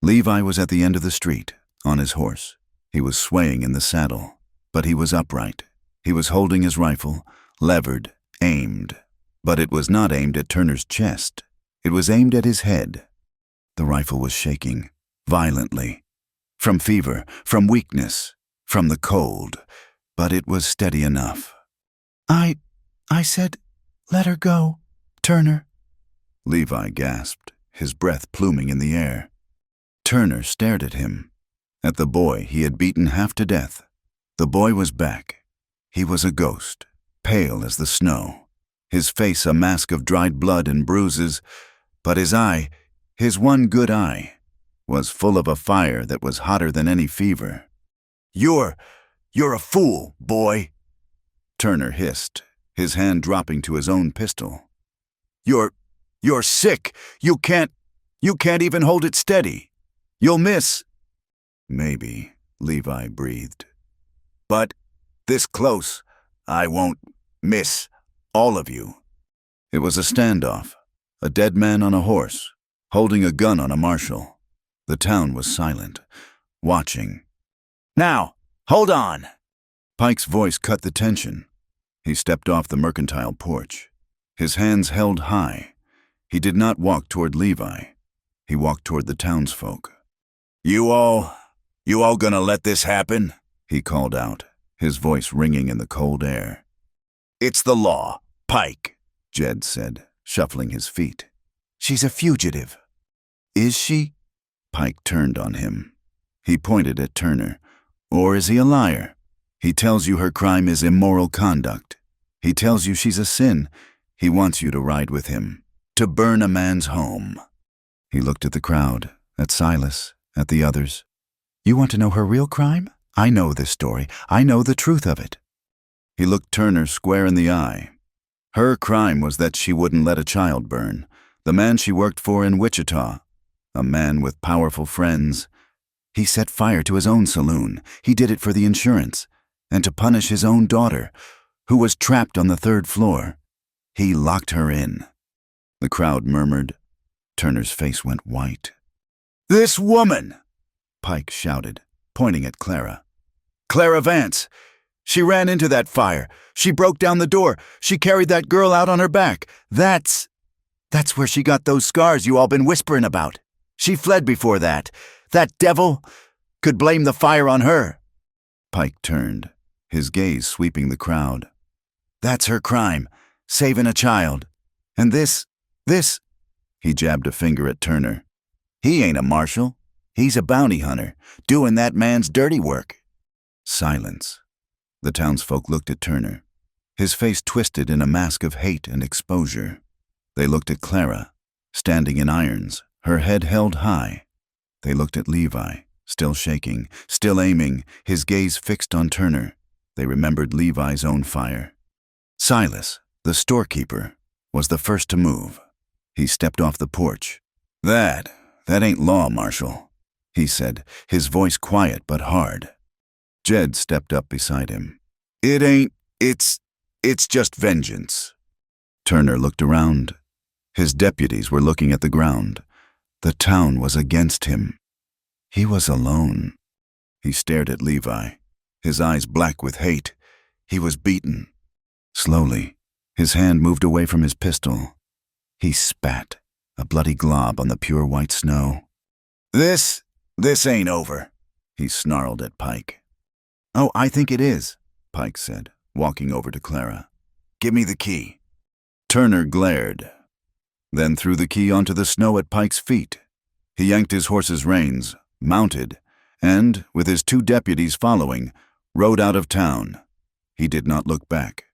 A: Levi was at the end of the street, on his horse. He was swaying in the saddle, but he was upright. He was holding his rifle, levered, aimed. But it was not aimed at Turner's chest. It was aimed at his head. The rifle was shaking, violently. From fever, from weakness, from the cold. But it was steady enough. I said, let her go, Turner. Levi gasped, his breath pluming in the air. Turner stared at him, at the boy he had beaten half to death. The boy was back. He was a ghost, pale as the snow, his face a mask of dried blood and bruises, but his eye, his one good eye, was full of a fire that was hotter than any fever. You're a fool, boy, Turner hissed, his hand dropping to his own pistol. You're sick. You can't even hold it steady. You'll miss. Maybe, Levi breathed. But this close, I won't miss all of you. It was a standoff, a dead man on a horse, holding a gun on a marshal. The town was silent, watching. Now, hold on! Pike's voice cut the tension. He stepped off the Mercantile porch, his hands held high. He did not walk toward Levi. He walked toward the townsfolk. You all gonna let this happen? He called out, his voice ringing in the cold air. It's the law, Pike, Jed said, shuffling his feet. She's a fugitive. Is she? Pike turned on him. He pointed at Turner. Or is he a liar? He tells you her crime is immoral conduct. He tells you she's a sin. He wants you to ride with him, to burn a man's home. He looked at the crowd, at Silas, at the others. You want to know her real crime? I know this story. I know the truth of it. He looked Turner square in the eye. Her crime was that she wouldn't let a child burn, the man she worked for in Wichita. a man with powerful friends. He set fire to his own saloon. He did it for the insurance, and to punish his own daughter, who was trapped on the 3rd floor. He locked her in. The crowd murmured. Turner's face went white. "This woman!" Pike shouted, pointing at Clara. "Clara Vance! She ran into that fire. She broke down the door. She carried that girl out on her back. That's where she got those scars you all been whispering about. She fled before that. That devil could blame the fire on her." Pike turned, his gaze sweeping the crowd. "That's her crime, saving a child. And this, he jabbed a finger at Turner. "He ain't a marshal. He's a bounty hunter, doing that man's dirty work." Silence. The townsfolk looked at Turner, his face twisted in a mask of hate and exposure. They looked at Clara, standing in irons, her head held high. They looked at Levi, still shaking, still aiming, his gaze fixed on Turner. They remembered Levi's own fire. Silas, the storekeeper, was the first to move. He stepped off the porch. That ain't law, Marshal," he said, his voice quiet but hard. Jed stepped up beside him. "It ain't, it's just vengeance." Turner looked around. His deputies were looking at the ground. The town was against him. He was alone. He stared at Levi, his eyes black with hate. He was beaten. Slowly, his hand moved away from his pistol. He spat, a bloody glob on the pure white snow. This ain't over," he snarled at Pike. "Oh, I think it is," Pike said, walking over to Clara. "Give me the key." Turner glared, then threw the key onto the snow at Pike's feet. He yanked his horse's reins, mounted, and, with his 2 deputies following, rode out of town. He did not look back.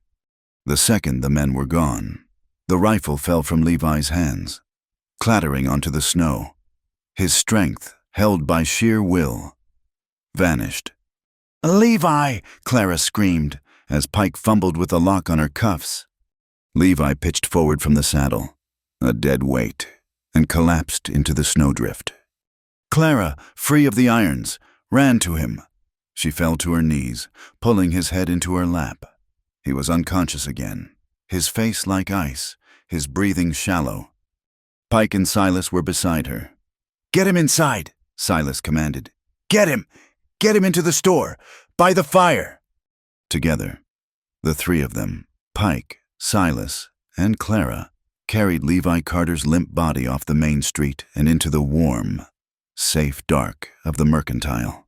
A: The second the men were gone, the rifle fell from Levi's hands, clattering onto the snow. His strength, held by sheer will, vanished. "Levi!" Clara screamed, as Pike fumbled with the lock on her cuffs. Levi pitched forward from the saddle, a dead weight, and collapsed into the snowdrift. Clara, free of the irons, ran to him. She fell to her knees, pulling his head into her lap. He was unconscious again, his face like ice, his breathing shallow. Pike and Silas were beside her. "Get him inside," Silas commanded. "Get him! Get him into the store! By the fire!" Together, the 3 of them, Pike, Silas, and Clara, carried Levi Carter's limp body off the main street and into the warm, safe dark of the Mercantile.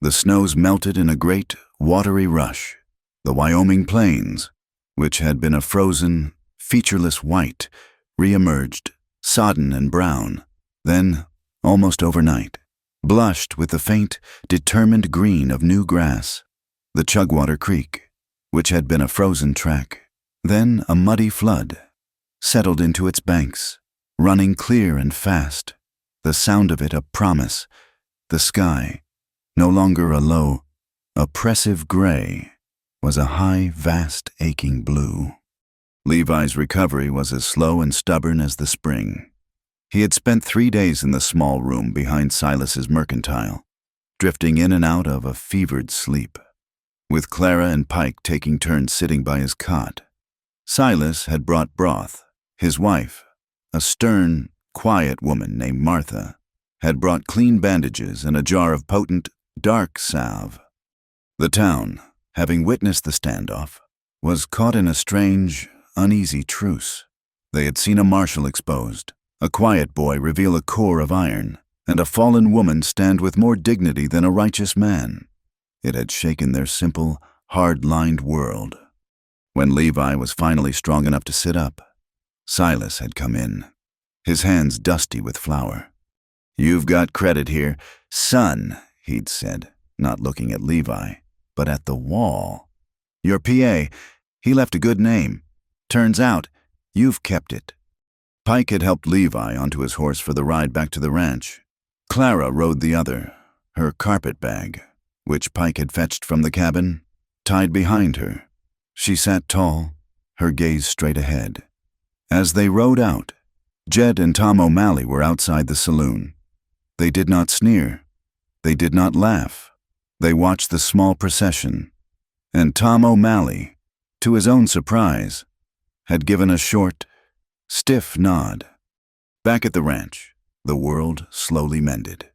A: The snows melted in a great, watery rush. The Wyoming plains, which had been a frozen, featureless white, re-emerged, sodden and brown, then, almost overnight, blushed with the faint, determined green of new grass. The Chugwater Creek, which had been a frozen track, then a muddy flood, settled into its banks, running clear and fast, the sound of it a promise, the sky, no longer a low, oppressive gray, was a high, vast, aching blue. Levi's recovery was as slow and stubborn as the spring. He had spent 3 days in the small room behind Silas's Mercantile, drifting in and out of a fevered sleep, with Clara and Pike taking turns sitting by his cot. Silas had brought broth. His wife, a stern, quiet woman named Martha, had brought clean bandages and a jar of potent, dark salve. The town, having witnessed the standoff, was caught in a strange, uneasy truce. They had seen a marshal exposed, a quiet boy reveal a core of iron, and a fallen woman stand with more dignity than a righteous man. It had shaken their simple, hard-lined world. When Levi was finally strong enough to sit up, Silas had come in, his hands dusty with flour. "You've got credit here, son," he'd said, not looking at Levi, but at the wall. "Your PA, he left a good name. Turns out, you've kept it." Pike had helped Levi onto his horse for the ride back to the ranch. Clara rode the other, her carpet bag, which Pike had fetched from the cabin, tied behind her. She sat tall, her gaze straight ahead. As they rode out, Jed and Tom O'Malley were outside the saloon. They did not sneer. They did not laugh. They watched the small procession, and Tom O'Malley, to his own surprise, had given a short, stiff nod. Back at the ranch, the world slowly mended.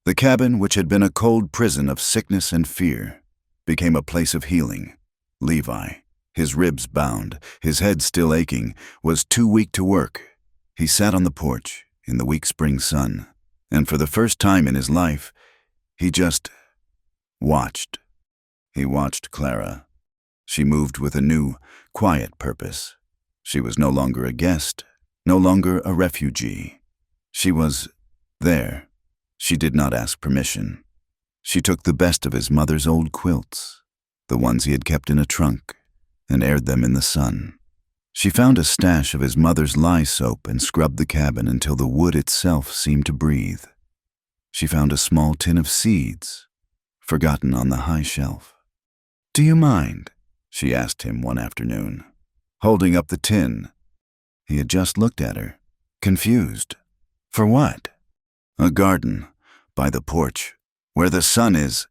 A: The cabin, which had been a cold prison of sickness and fear, became a place of healing. Levi, his ribs bound, his head still aching, was too weak to work. He sat on the porch in the weak spring sun, and for the first time in his life, he just watched. He watched Clara. She moved with a new, quiet purpose. She was no longer a guest, no longer a refugee. She was there. She did not ask permission. She took the best of his mother's old quilts, the ones he had kept in a trunk, and aired them in the sun. She found a stash of his mother's lye soap and scrubbed the cabin until the wood itself seemed to breathe. She found a small tin of seeds, forgotten on the high shelf. "Do you mind?" she asked him one afternoon, holding up the tin. He had just looked at her, confused. For what? A garden, by the porch, where the sun is.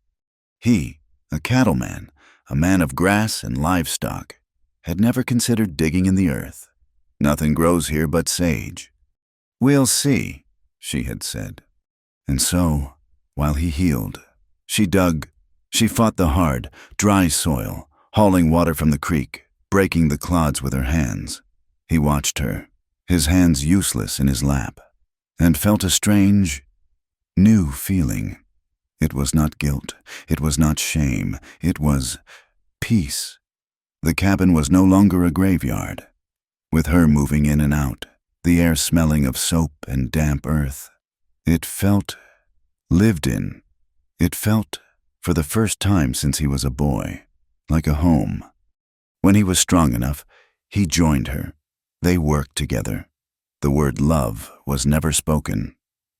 A: He, a cattleman, a man of grass and livestock, had never considered digging in the earth. Nothing grows here but sage. "We'll see," she had said. And so, while he healed, she dug. She fought the hard, dry soil, hauling water from the creek, breaking the clods with her hands. He watched her, his hands useless in his lap, and felt a strange, new feeling. It was not guilt, it was not shame, it was peace. The cabin was no longer a graveyard. With her moving in and out, the air smelling of soap and damp earth, it felt lived in. It felt, for the first time since he was a boy, like a home. When he was strong enough, he joined her. They worked together. The word love was never spoken.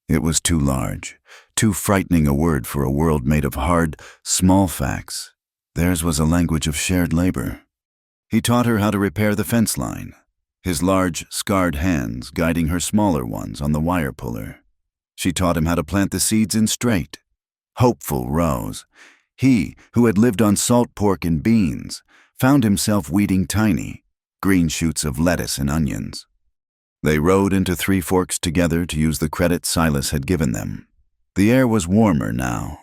A: It was too large, too frightening a word for a world made of hard, small facts. Theirs was a language of shared labor. He taught her how to repair the fence line, his large, scarred hands guiding her smaller ones on the wire puller. She taught him how to plant the seeds in straight, hopeful rows. He, who had lived on salt pork and beans, found himself weeding tiny, green shoots of lettuce and onions. They rode into Three Forks together to use the credit Silas had given them. The air was warmer now,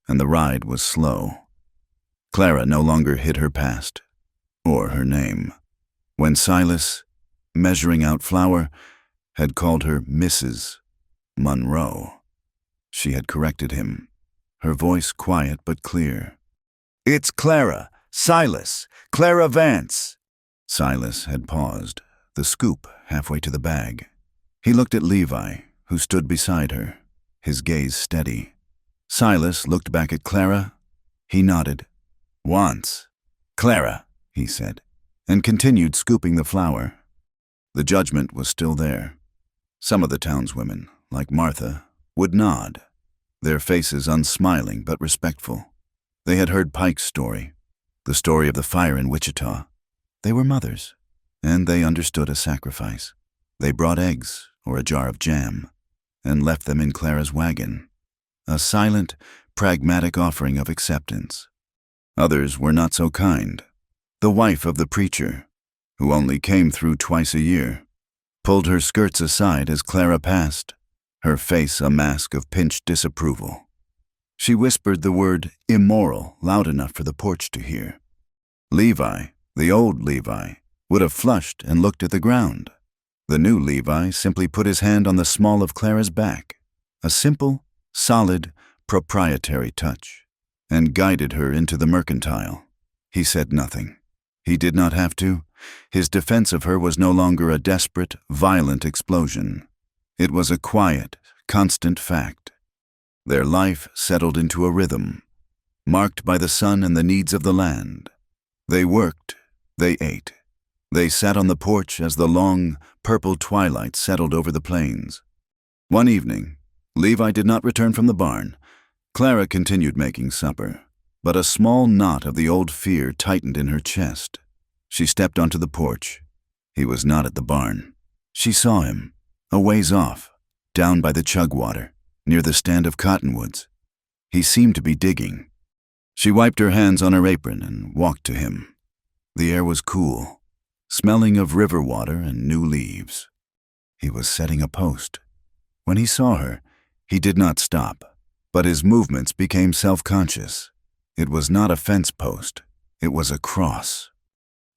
A: and the ride was slow. Clara no longer hid her past, or her name. When Silas, measuring out flour, had called her Mrs. Monroe, she had corrected him, her voice quiet but clear. "It's Clara, Silas, Clara Vance." Silas had paused, the scoop halfway to the bag. He looked at Levi, who stood beside her, his gaze steady. Silas looked back at Clara. He nodded. "Once. Clara," he said, and continued scooping the flour. The judgment was still there. Some of the townswomen, like Martha, would nod, their faces unsmiling but respectful. They had heard Pike's story, the story of the fire in Wichita. They were mothers, and they understood a sacrifice. They brought eggs or a jar of jam and left them in Clara's wagon, a silent, pragmatic offering of acceptance. Others were not so kind. The wife of the preacher, who only came through twice a year, pulled her skirts aside as Clara passed, her face a mask of pinched disapproval. She whispered the word immoral loud enough for the porch to hear. Levi, the old Levi, would have flushed and looked at the ground. The new Levi simply put his hand on the small of Clara's back, a simple, solid, proprietary touch, and guided her into the mercantile. He said nothing. He did not have to. His defense of her was no longer a desperate, violent explosion. It was a quiet, constant fact. Their life settled into a rhythm, marked by the sun and the needs of the land. They worked, they ate. They sat on the porch as the long, purple twilight settled over the plains. One evening, Levi did not return from the barn. Clara continued making supper, but a small knot of the old fear tightened in her chest. She stepped onto the porch. He was not at the barn. She saw him, A ways off, down by the chugwater, near the stand of cottonwoods. He seemed to be digging. She wiped her hands on her apron and walked to him. The air was cool, smelling of river water and new leaves. He was setting a post. When he saw her, he did not stop, but his movements became self-conscious. It was not a fence post. It was a cross.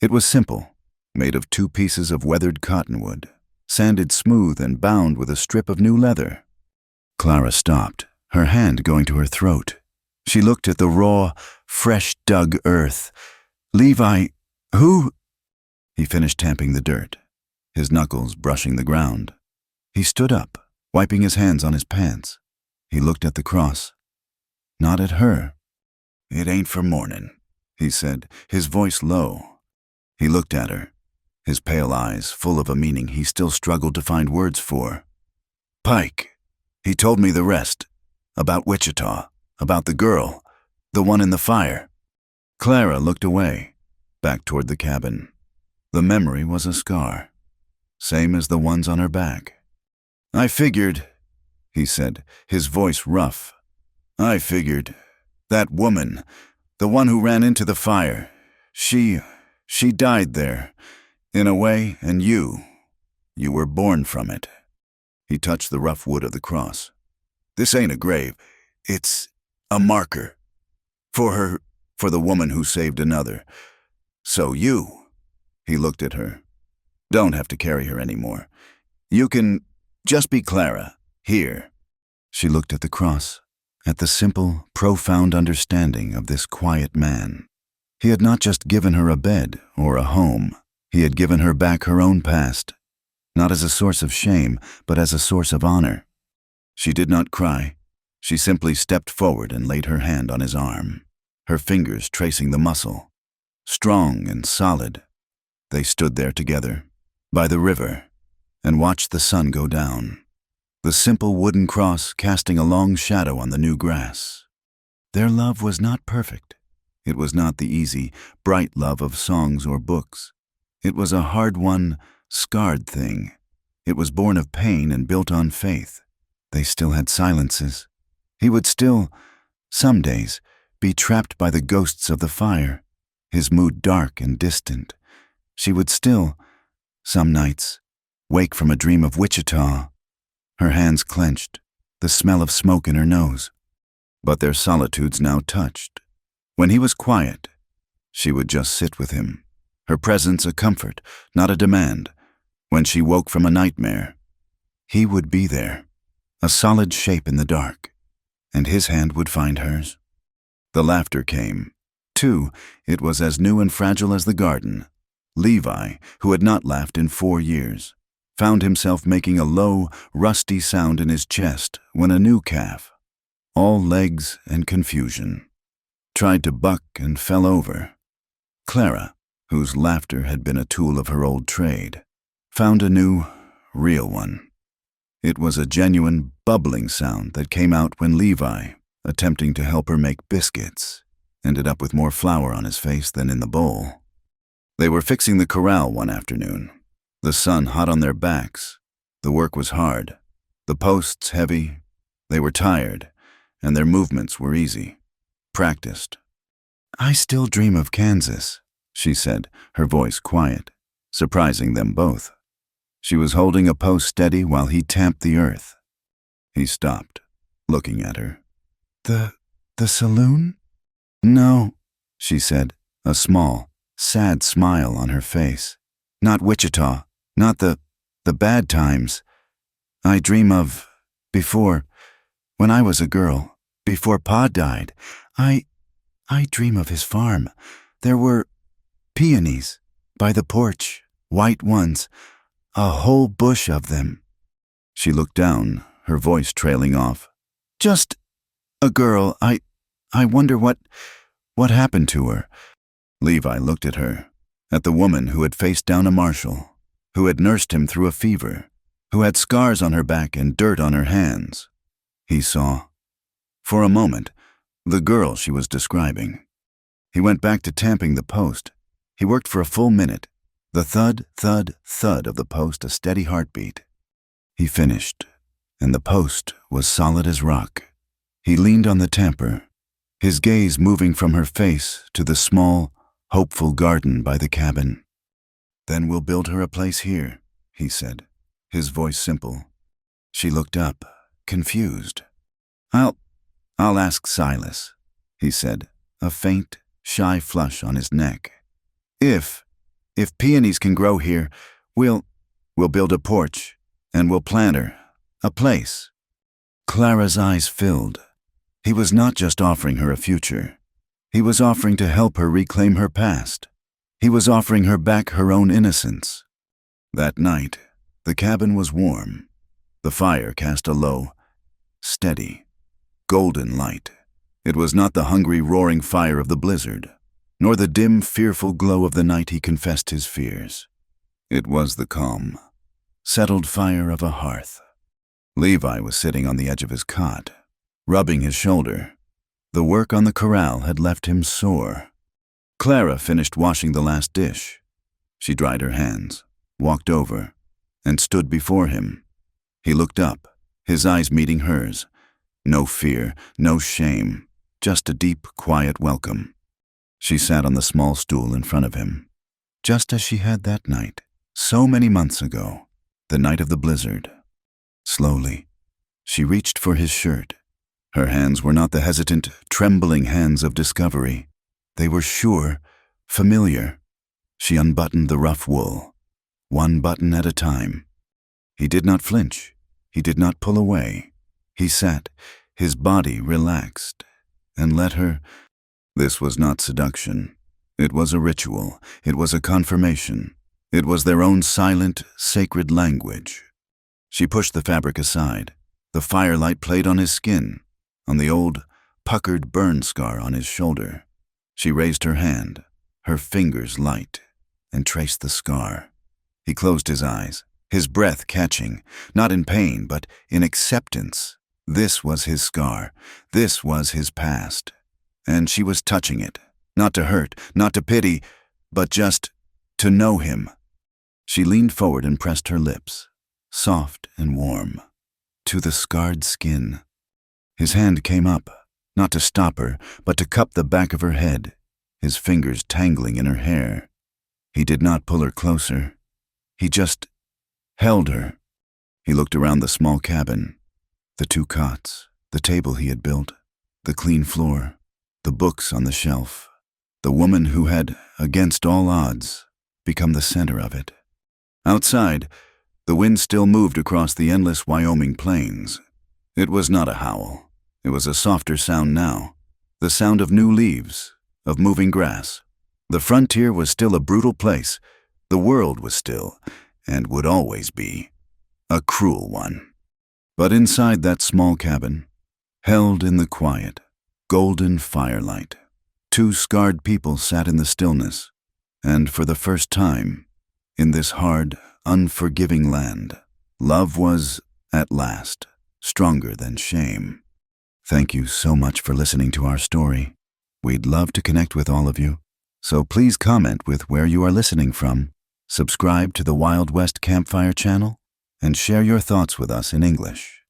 A: It was simple, made of 2 pieces of weathered cottonwood, sanded smooth and bound with a strip of new leather. Clara stopped, her hand going to her throat. She looked at the raw, fresh-dug earth. "Levi, who?" He finished tamping the dirt, his knuckles brushing the ground. He stood up, wiping his hands on his pants. He looked at the cross. Not at her. "It ain't for mornin'," he said, his voice low. He looked at her, his pale eyes full of a meaning he still struggled to find words for. "Pike. He told me the rest. About Wichita, about the girl, the one in the fire." Clara looked away, back toward the cabin. The memory was a scar, same as the ones on her back. "I figured," he said, his voice rough. "I figured. That woman, the one who ran into the fire, she died there, in a way, and you were born from it." He touched the rough wood of the cross. "This ain't a grave. It's a marker. For her, for the woman who saved another. So you," he looked at her, "don't have to carry her anymore. You can just be Clara, here." She looked at the cross, at the simple, profound understanding of this quiet man. He had not just given her a bed or a home. He had given her back her own past, not as a source of shame, but as a source of honor. She did not cry. She simply stepped forward and laid her hand on his arm, her fingers tracing the muscle. Strong and solid, they stood there together, by the river, and watched the sun go down, the simple wooden cross casting a long shadow on the new grass. Their love was not perfect. It was not the easy, bright love of songs or books. It was a hard-won, scarred thing. It was born of pain and built on faith. They still had silences. He would still, some days, be trapped by the ghosts of the fire, his mood dark and distant. She would still, some nights, wake from a dream of Wichita, her hands clenched, the smell of smoke in her nose. But their solitudes now touched. When he was quiet, she would just sit with him, her presence a comfort, not a demand. When she woke from a nightmare, he would be there, a solid shape in the dark, and his hand would find hers. The laughter came. Too, it was as new and fragile as the garden. Levi, who had not laughed in 4 years, found himself making a low, rusty sound in his chest when a new calf, all legs and confusion, tried to buck and fell over. Clara, whose laughter had been a tool of her old trade, found a new, real one. It was a genuine, bubbling sound that came out when Levi, attempting to help her make biscuits, ended up with more flour on his face than in the bowl. They were fixing the corral one afternoon, the sun hot on their backs. The work was hard, the posts heavy. They were tired, and their movements were easy, practiced. "I still dream of Kansas," she said, her voice quiet, surprising them both. She was holding a post steady while he tamped the earth. He stopped, looking at her. The saloon?" "No," she said, a small, sad smile on her face. "Not Wichita, not the bad times. I dream of before, when I was a girl, before Pa died. I dream of his farm. There were peonies by the porch, white ones, a whole bush of them." She looked down, her voice trailing off. "Just a girl. I wonder what happened to her." Levi looked at her, at the woman who had faced down a marshal, who had nursed him through a fever, who had scars on her back and dirt on her hands. He saw, for a moment, the girl she was describing. He went back to tamping the post. He worked for a full minute, the thud, thud, thud of the post a steady heartbeat. he finished, and the post was solid as rock. He leaned on the tamper, his gaze moving from her face to the small, hopeful garden by the cabin. "Then we'll build her a place here," he said, his voice simple. She looked up, confused. I'll ask Silas," he said, a faint, shy flush on his neck. If peonies can grow here, we'll build a porch, and we'll plant her a place." Clara's eyes filled. He was not just offering her a future. He was offering to help her reclaim her past. He was offering her back her own innocence. That night, the cabin was warm. The fire cast a low, steady, golden light. It was not the hungry, roaring fire of the blizzard, nor the dim, fearful glow of the night he confessed his fears. It was the calm, settled fire of a hearth. Levi was sitting on the edge of his cot, rubbing his shoulder. The work on the corral had left him sore. Clara finished washing the last dish. She dried her hands, walked over, and stood before him. He looked up, his eyes meeting hers. No fear, no shame, just a deep, quiet welcome. She sat on the small stool in front of him, just as she had that night, so many months ago, the night of the blizzard. Slowly, she reached for his shirt. Her hands were not the hesitant, trembling hands of discovery. They were sure, familiar. She unbuttoned the rough wool, one button at a time. He did not flinch. He did not pull away. He sat, his body relaxed, and let her. This was not seduction. It was a ritual. It was a confirmation. It was their own silent, sacred language. She pushed the fabric aside. The firelight played on his skin, on the old, puckered burn scar on his shoulder. She raised her hand, her fingers light, and traced the scar. He closed his eyes, his breath catching, not in pain, but in acceptance. This was his scar. This was his past. And she was touching it, not to hurt, not to pity, but just to know him. She leaned forward and pressed her lips, soft and warm, to the scarred skin. His hand came up, not to stop her, but to cup the back of her head, his fingers tangling in her hair. He did not pull her closer. He just held her. He looked around the small cabin, the two cots, the table he had built, the clean floor, the books on the shelf, the woman who had, against all odds, become the center of it. Outside, the wind still moved across the endless Wyoming plains. It was not a howl. It was a softer sound now, the sound of new leaves, of moving grass. The frontier was still a brutal place. The world was still, and would always be, a cruel one. But inside that small cabin, held in the quiet, golden firelight, two scarred people sat in the stillness, and for the first time, in this hard, unforgiving land, love was, at last, stronger than shame. Thank you so much for listening to our story. We'd love to connect with all of you, so please comment with where you are listening from, subscribe to the Wild West Campfire channel, and share your thoughts with us in English.